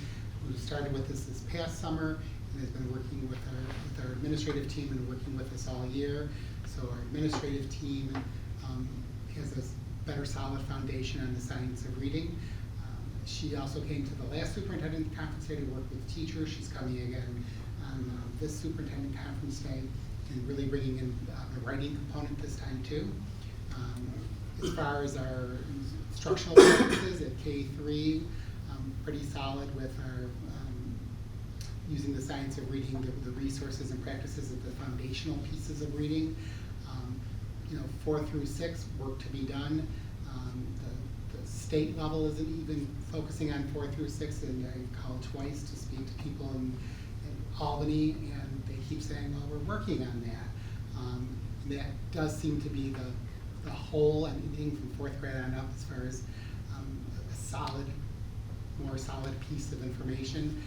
who started with us this past summer and has been working with our administrative team and working with us all year. So our administrative team has a better solid foundation on the science of reading. She also came to the last superintendent conference day to work with teachers. She's coming again on this superintendent conference day and really bringing in the writing component this time too. As far as our instructional practices at K3, pretty solid with our using the science of reading, the resources and practices of the foundational pieces of reading. 4 through 6, work to be done. The state level isn't even focusing on 4 through 6, and I called twice to speak to people in Albany, and they keep saying, well, we're working on that. That does seem to be the whole, and anything from 4th grade on up as far as a more solid piece of information.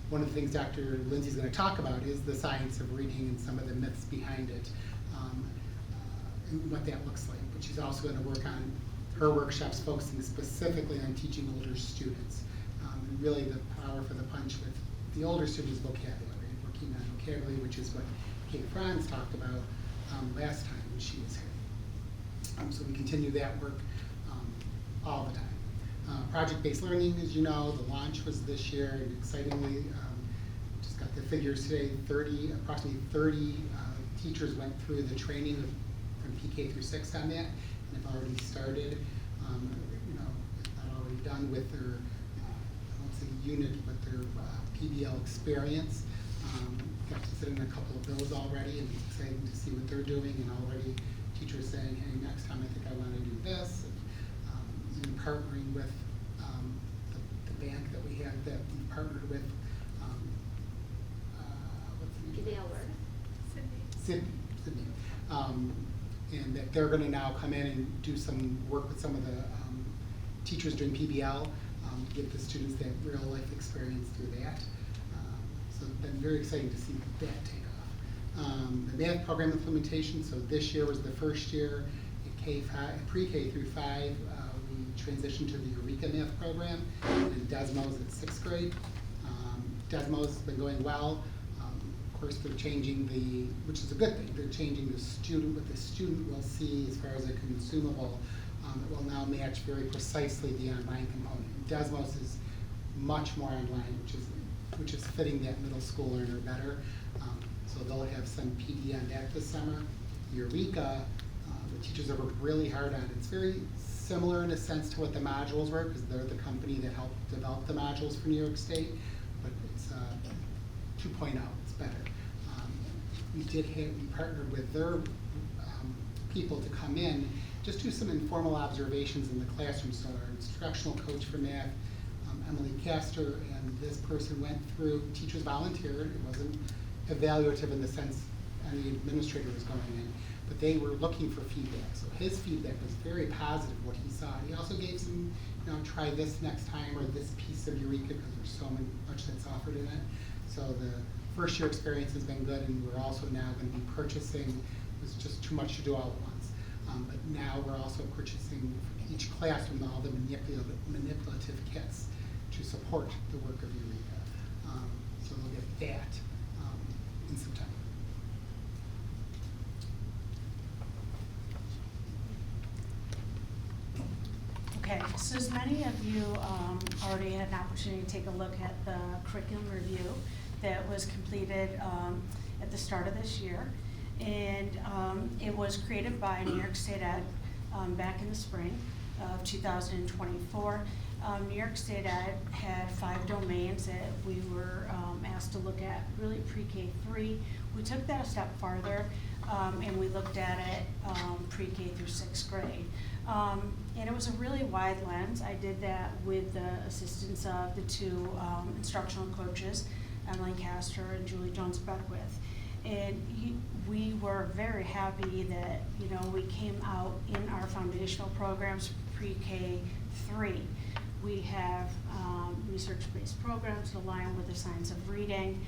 One of the things Dr. Lindsay's going to talk about is the science of reading and some of the myths behind it. and what that looks like. But she's also gonna work on her workshops focusing specifically on teaching older students. And really the power for the punch with the older students' vocabulary, working on vocabulary, which is what Kate Franz talked about last time when she was here. So we continue that work all the time. Project-based learning, as you know, the launch was this year, and excitingly, just got the figures today, approximately 30 teachers went through the training from PK through 6 on that, and have already started, if not already done with their, I won't say unit, but their PBL experience. Got to sit in a couple of those already, and it's exciting to see what they're doing, and already teachers saying, hey, next time I think I want to do this. And even partnering with the bank that we have that we partnered with. PBL Word. Sydney. And that they're going to now come in and do some work with some of the teachers doing PBL, give the students that real life experience through that. So it's been very exciting to see that take off. The math program implementation, so this year was the first year at pre-K through 5, we transitioned to the Eureka math program, and Desmos at 6th grade. Desmos has been going well. Of course, they're changing which is a good thing, they're changing what the student will see as far as a consumable. It will now match very precisely the online component. Desmos is much more online, which is fitting that middle school learner better. So they'll have some PD on that this summer. Eureka, the teachers have worked really hard on. It's very similar in a sense to what the modules were, because they're the company that helped develop the modules for New York State, but it's 2.0, it's better. We partnered with their people to come in, just do some informal observations in the classroom. So our instructional coach for math, Emily Castor, and this person went through, teachers volunteered, it wasn't evaluative in the sense any administrator was going in, but they were looking for feedback. So his feedback was very positive, what he saw. He also gave some, try this next time, or this piece of Eureka, because there's so much that's offered in it. So the first year experience has been good, and we're also now going to be purchasing, it was just too much to do all at once. But now we're also purchasing for each classroom all the manipulative kits to support the work of Eureka. So we'll get that in September. Okay, so as many of you already had an opportunity to take a look at the curriculum review that was completed at the start of this year. And it was created by New York State Ed back in the spring of 2024. New York State Ed had 5 domains that we were asked to look at, really pre-K 3. We took that a step farther and we looked at it pre-K through 6th grade. And it was a really wide lens. I did that with the assistance of the 2 instructional coaches, Emily Castor and Julie Jones-Beckwith. And we were very happy that, we came out in our foundational programs pre-K 3. We have research-based programs that align with the science of reading.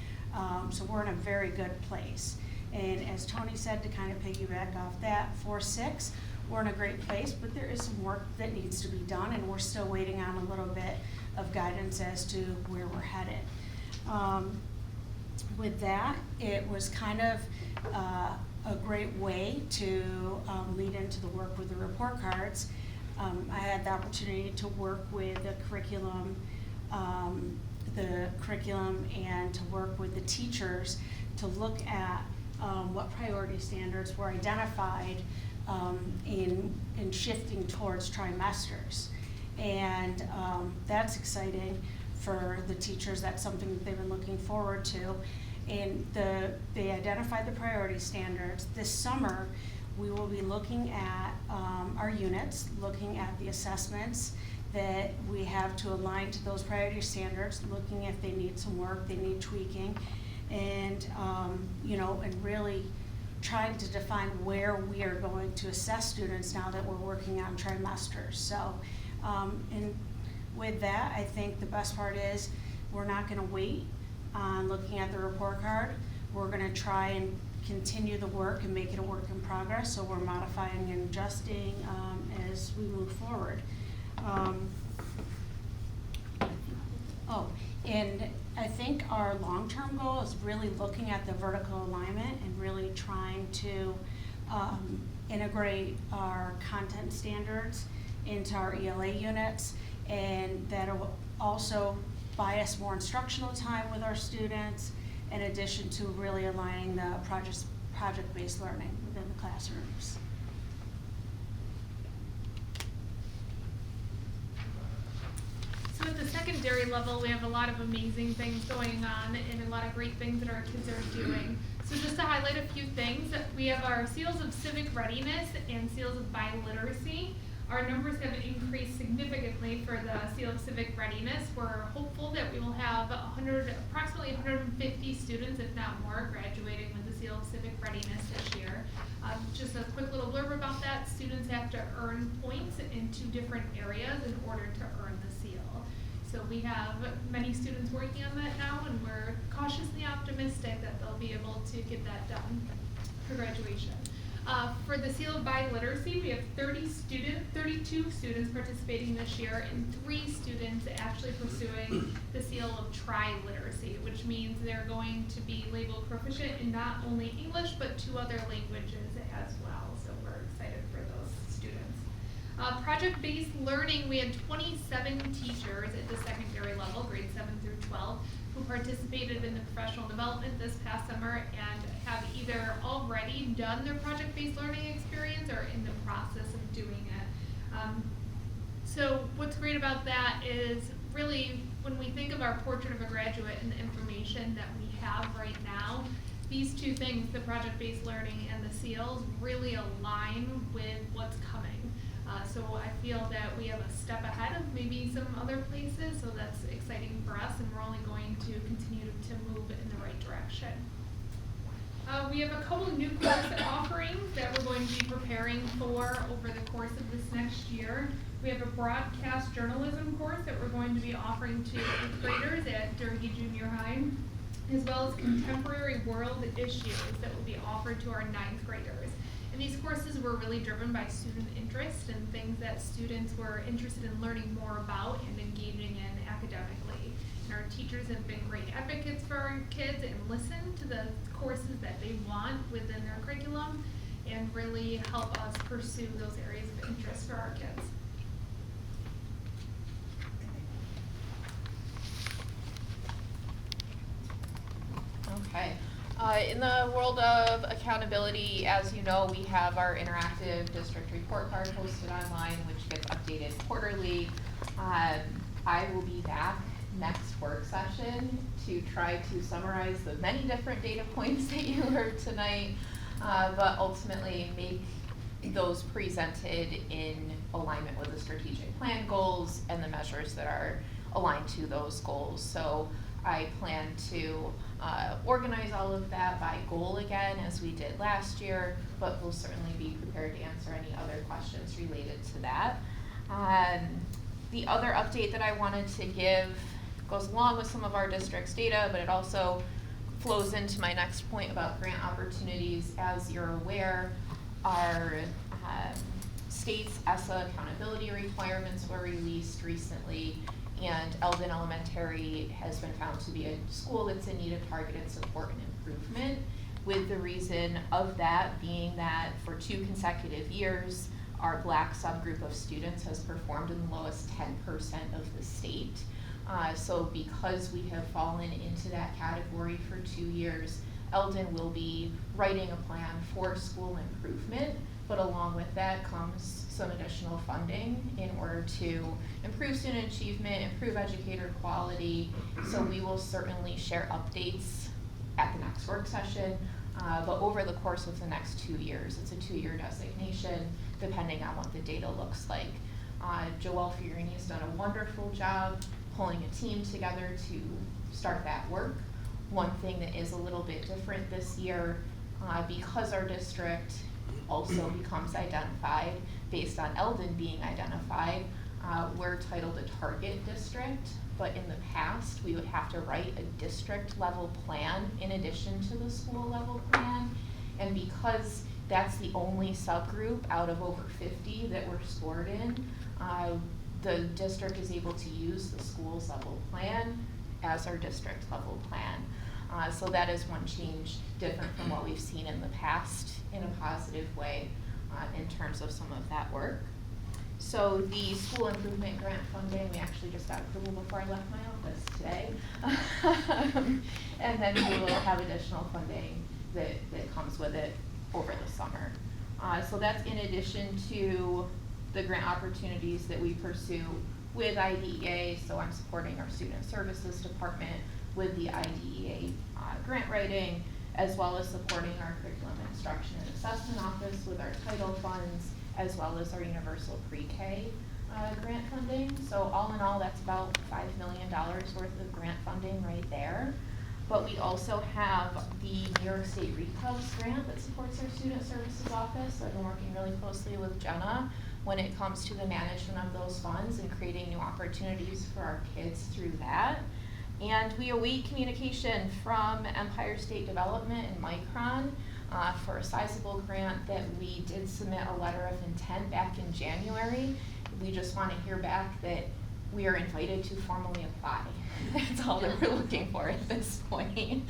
So we're in a very good place. And as Tony said, to kind of piggyback off that, 4-6, we're in a great place, but there is some work that needs to be done, and we're still waiting on a little bit of guidance as to where we're headed. With that, it was kind of a great way to lead into the work with the report cards. I had the opportunity to work with the curriculum and to work with the teachers to look at what priority standards were identified in shifting towards trimesters. And that's exciting for the teachers. That's something that they've been looking forward to. And they identified the priority standards. This summer, we will be looking at our units, looking at the assessments that we have to align to those priority standards, looking if they need some work, they need tweaking, and and really trying to define where we are going to assess students now that we're working on trimesters. So, and with that, I think the best part is we're not going to wait on looking at the report card. We're going to try and continue the work and make it a work in progress, so we're modifying and adjusting as we move forward. And I think our long-term goal is really looking at the vertical alignment and really trying to integrate our content standards into our ELA units, and that'll also buy us more instructional time with our students, in addition to really aligning the project-based learning within the classrooms. So at the secondary level, we have a lot of amazing things going on and a lot of great things that our kids are doing. So just to highlight a few things, we have our Seals of Civic Readiness and Seals of Biliteracy. Our numbers have increased significantly for the Seal of Civic Readiness. We're hopeful that we will have approximately 150 students, if not more, graduating with the Seal of Civic Readiness this year. Just a quick little blurb about that. Students have to earn points in 2 different areas in order to earn the seal. So we have many students working on that now, and we're cautiously optimistic that they'll be able to get that done for graduation. For the Seal of Biliteracy, we have 32 students participating this year, and 3 students actually pursuing the Seal of Triliteracy, which means they're going to be labeled proficient in not only English, but 2 other languages as well. So we're excited for those students. Project-based learning, we had 27 teachers at the secondary level, grades 7 through 12, who participated in the professional development this past summer and have either already done their project-based learning experience or in the process of doing it. So what's great about that is really when we think of our portrait of a graduate and the information that we have right now, these 2 things, the project-based learning and the seals, really align with what's coming. So I feel that we have a step ahead of maybe some other places, so that's exciting for us, and we're only going to continue to move in the right direction. We have a couple of new course offerings that we're going to be preparing for over the course of this next year. We have a broadcast journalism course that we're going to be offering to 8th graders at Durkee Junior High, as well as contemporary world issues that will be offered to our 9th graders. And these courses were really driven by student interest and things that students were interested in learning more about and engaging in academically. And our teachers have been great advocates for our kids and listen to the courses that they want within their curriculum and really help us pursue those areas of interest for our kids. Okay. In the world of accountability, as you know, we have our interactive district report card posted online, which gets updated quarterly. I will be back next work session to try to summarize the many different data points that you heard tonight, but ultimately make those presented in alignment with the strategic plan goals and the measures that are aligned to those goals. So I plan to organize all of that by goal again, as we did last year, but we'll certainly be prepared to answer any other questions related to that. The other update that I wanted to give goes along with some of our district's data, but it also flows into my next point about grant opportunities. As you're aware, our state's ESSA accountability requirements were released recently, and Eldon Elementary has been found to be a school that's in need of targeted support and improvement, with the reason of that being that for 2 consecutive years, our Black subgroup of students has performed in the lowest 10% of the state. So because we have fallen into that category for 2 years, Eldon will be writing a plan for school improvement, but along with that comes some additional funding in order to improve student achievement, improve educator quality. So we will certainly share updates at the next work session, but over the course of the next 2 years. It's a 2-year designation, depending on what the data looks like. Joelle Fiorini has done a wonderful job pulling a team together to start that work. One thing that is a little bit different this year, because our district also becomes identified based on Eldon being identified, we're titled a target district, but in the past we would have to write a district level plan in addition to the school level plan. And because that's the only subgroup out of over 50 that we're scored in, the district is able to use the school's level plan as our district level plan. So that is one change different from what we've seen in the past in a positive way in terms of some of that work. So the school improvement grant funding, we actually just got approval before I left my office today. And then we will have additional funding that comes with it over the summer. So that's in addition to the grant opportunities that we pursue with IDEA. So I'm supporting our student services department with the IDEA grant writing, as well as supporting our curriculum instruction and assessment office with our title funds, as well as our universal pre-K grant funding. So all in all, that's about $5 million worth of grant funding right there. But we also have the New York State RECOVS grant that supports our student services office. So I've been working really closely with Jenna when it comes to the management of those funds and creating new opportunities for our kids through that. And we await communication from Empire State Development and Micron for a sizable grant that we did submit a letter of intent back in January. We just want to hear back that we are invited to formally apply. That's all that we're looking for at this point.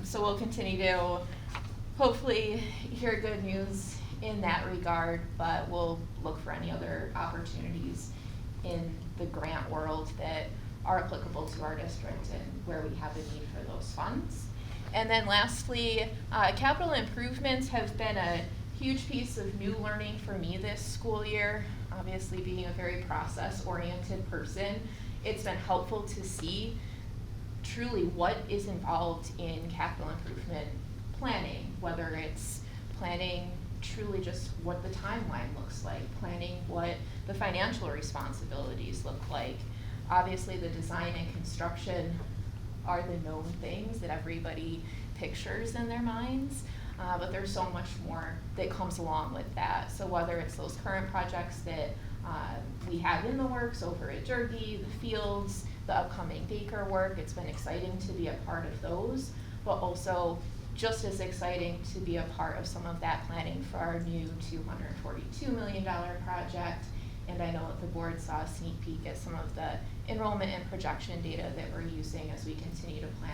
So we'll continue to hopefully hear good news in that regard, but we'll look for any other opportunities in the grant world that are applicable to our district and where we have a need for those funds. And then lastly, capital improvements have been a huge piece of new learning for me this school year. Obviously, being a very process-oriented person, it's been helpful to see truly what is involved in capital improvement planning, whether it's planning truly just what the timeline looks like, planning what the financial responsibilities look like. Obviously, the design and construction are the known things that everybody pictures in their minds, but there's so much more that comes along with that. So whether it's those current projects that we have in the works over at Jergy, the fields, the upcoming Baker work, it's been exciting to be a part of those, but also just as exciting to be a part of some of that planning for our new $242 million project. And I know that the board saw a sneak peek at some of the enrollment and projection data that we're using as we continue to plan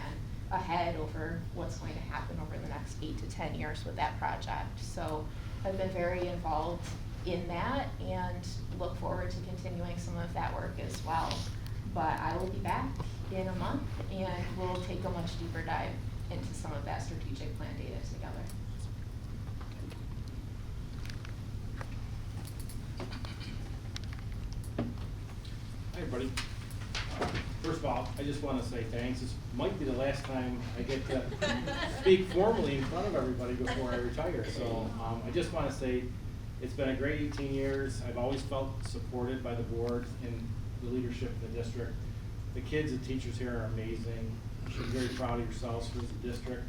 ahead over what's going to happen over the next 8 to 10 years with that project. So I've been very involved in that and look forward to continuing some of that work as well. But I will be back in a month and we'll take a much deeper dive into some of that strategic plan data together. Hi, everybody. First of all, I just want to say thanks. This might be the last time I get to speak formally in front of everybody before I retire. So I just want to say it's been a great 18 years. I've always felt supported by the board and the leadership of the district. The kids and teachers here are amazing. You should be very proud of yourselves for the district.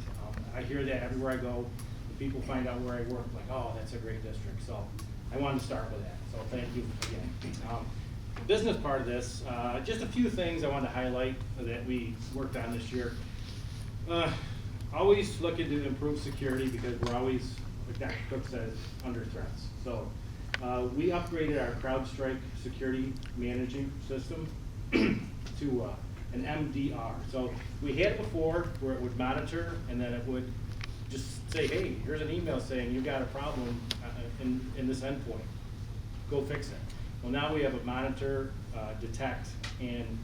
I hear that everywhere I go. The people find out where I work, like, oh, that's a great district. So I wanted to start with that. So thank you again. The business part of this, just a few things I wanted to highlight that we worked on this year. Always looking to improve security because we're always, like Dr. Cook says, under threats. So we upgraded our CrowdStrike security managing system to an MDR. So we had it before where it would monitor and then it would just say, hey, here's an email saying you got a problem in this endpoint. Go fix it. Well, now we have a monitor, detect, and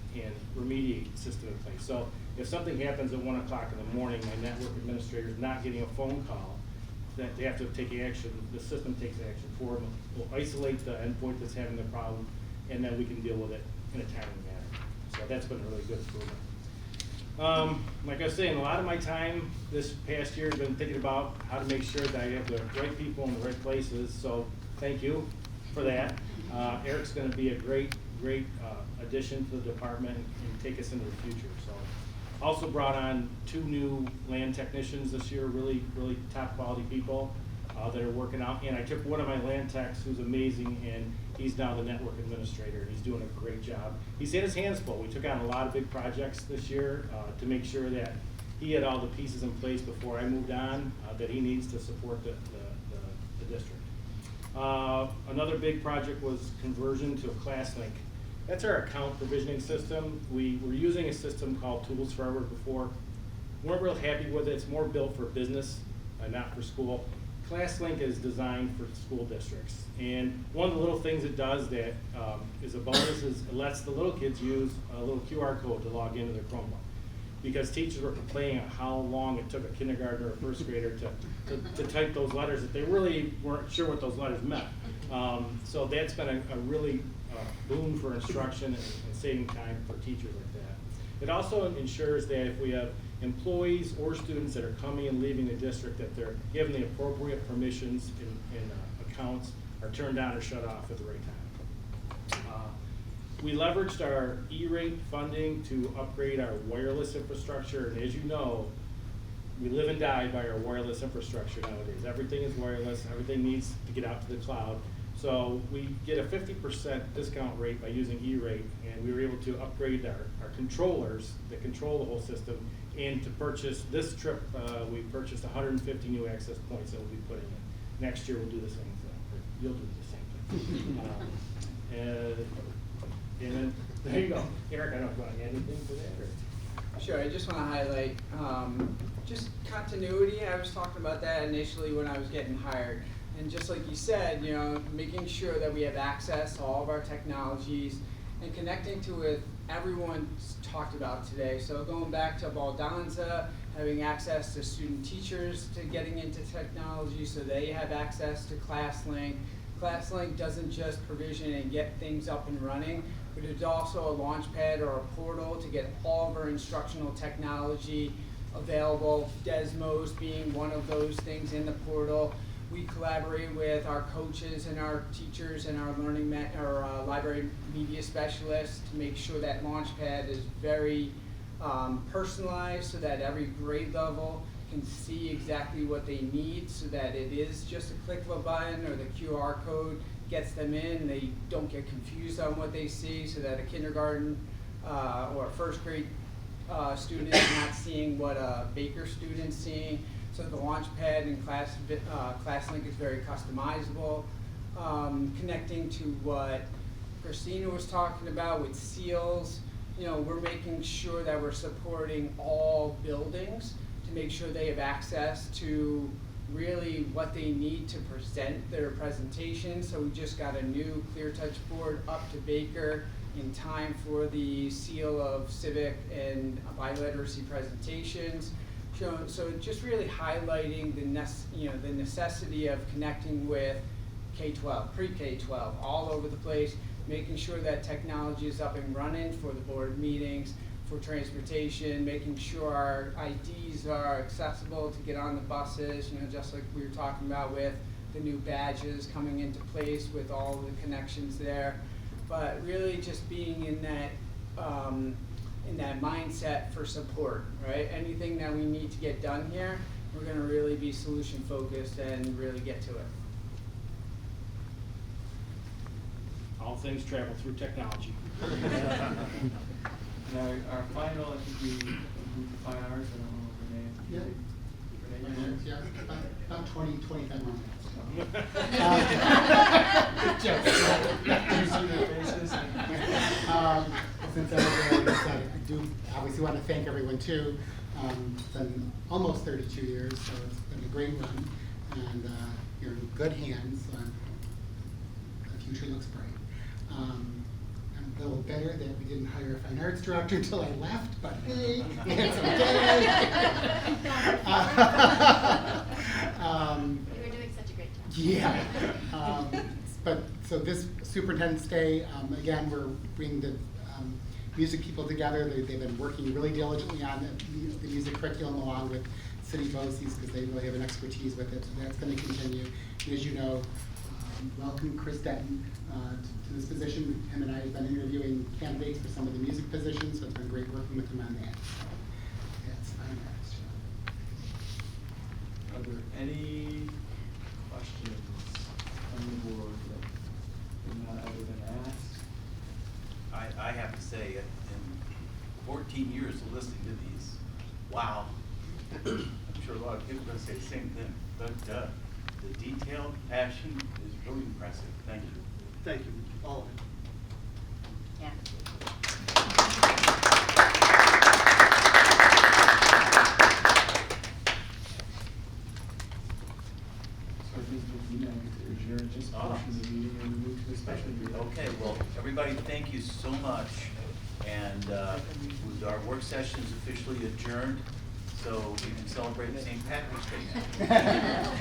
remediate system in place. So if something happens at 1 o'clock in the morning, my network administrator is not getting a phone call, that they have to take action, the system takes action for them. We'll isolate the endpoint that's having the problem, and then we can deal with it in a timely manner. So that's been a really good improvement. Like I was saying, a lot of my time this past year has been thinking about how to make sure that I have the right people in the right places. So thank you for that. Eric's going to be a great addition to the department and take us into the future. So, also brought on 2 new land technicians this year, really top quality people that are working out. And I took one of my land techs who's amazing, and he's now the network administrator. He's doing a great job. He's had his hands full. We took on a lot of big projects this year to make sure that he had all the pieces in place before I moved on that he needs to support the district. Another big project was conversion to a ClassLink. That's our account provisioning system. We were using a system called Tools Forever before. We weren't real happy with it. It's more built for business, not for school. ClassLink is designed for school districts. And one of the little things it does that is a bonus is it lets the little kids use a little QR code to log into their Chromebook. Because teachers were complaining on how long it took a kindergartner or a first grader to type those letters, that they really weren't sure what those letters meant. So that's been a really boon for instruction and saving time for teachers like that. It also ensures that if we have employees or students that are coming and leaving the district, that they're given the appropriate permissions and accounts are turned on or shut off at the right time. We leveraged our E-rate funding to upgrade our wireless infrastructure, and as you know, we live and die by our wireless infrastructure nowadays. Everything is wireless, everything needs to get out to the cloud. So we get a 50% discount rate by using E-rate, and we were able to upgrade our controllers that control the whole system, and to purchase this trip, we purchased 150 new access points that we'll be putting in. Next year we'll do the same thing, or you'll do the same thing. And then, there you go. Eric, I don't know if you want to add anything to that, or? Sure, I just want to highlight just continuity. I was talking about that initially when I was getting hired. And just like you said, you know, making sure that we have access to all of our technologies and connecting to it, everyone's talked about today. So going back to Baldwinsville, having access to student teachers to getting into technology so they have access to ClassLink. ClassLink doesn't just provision and get things up and running, but it's also a launch pad or a portal to get all of our instructional technology available, Desmos being one of those things in the portal. We collaborate with our coaches and our teachers and our library media specialists to make sure that Launchpad is very personalized so that every grade level can see exactly what they need, so that it is just a click of a button or the QR code gets them in. They don't get confused on what they see, so that a kindergarten or a first grade student is not seeing what a Baker student's seeing. So the Launchpad and ClassLink is very customizable. Connecting to what Christina was talking about with seals, you know, we're making sure that we're supporting all buildings to make sure they have access to really what they need to present their presentation. So we just got a new Clear Touch board up to Baker in time for the seal of civic and biliteracy presentations. So just really highlighting the necessity of connecting with K-12, pre-K-12, all over the place, making sure that technology is up and running for the board meetings, for transportation, making sure our IDs are accessible to get on the buses, you know, just like we were talking about with the new badges coming into place with all the connections there. But really just being in that mindset for support, right? Anything that we need to get done here, we're gonna really be solution focused and really get to it. All things travel through technology. Now, our final, I think we moved to fine arts. I don't know if Renee. Yeah. Yeah, about 25 more minutes. Since everybody said, I do obviously want to thank everyone too. It's been almost 32 years, so it's been a great run, and you're in good hands. The future looks bright. I'm a little bitter that we didn't hire a fine arts director until I left, but hey, it's okay. You were doing such a great job. Yeah. But so this Superintendent's Day, again, we're bringing the music people together. They've been working really diligently on the music curriculum along with city BOCES because they really have an expertise with it. So that's going to continue. And as you know, welcome Chris Denton to this position. Him and I have been interviewing candidates for some of the music positions, so it's been great working with him on that. So that's fine. Are there any questions on the board that have not ever been asked? I have to say, in 14 years of listening to these, wow, I'm sure a lot of people are gonna say the same thing, but, the detailed passion is really impressive. Thank you. Thank you, all of you. Yeah. So I think we now get to adjourn, just portion the meeting and move to the special meeting. Okay, well, everybody, thank you so much. And our work session is officially adjourned, so we can celebrate St. Patrick's Day now.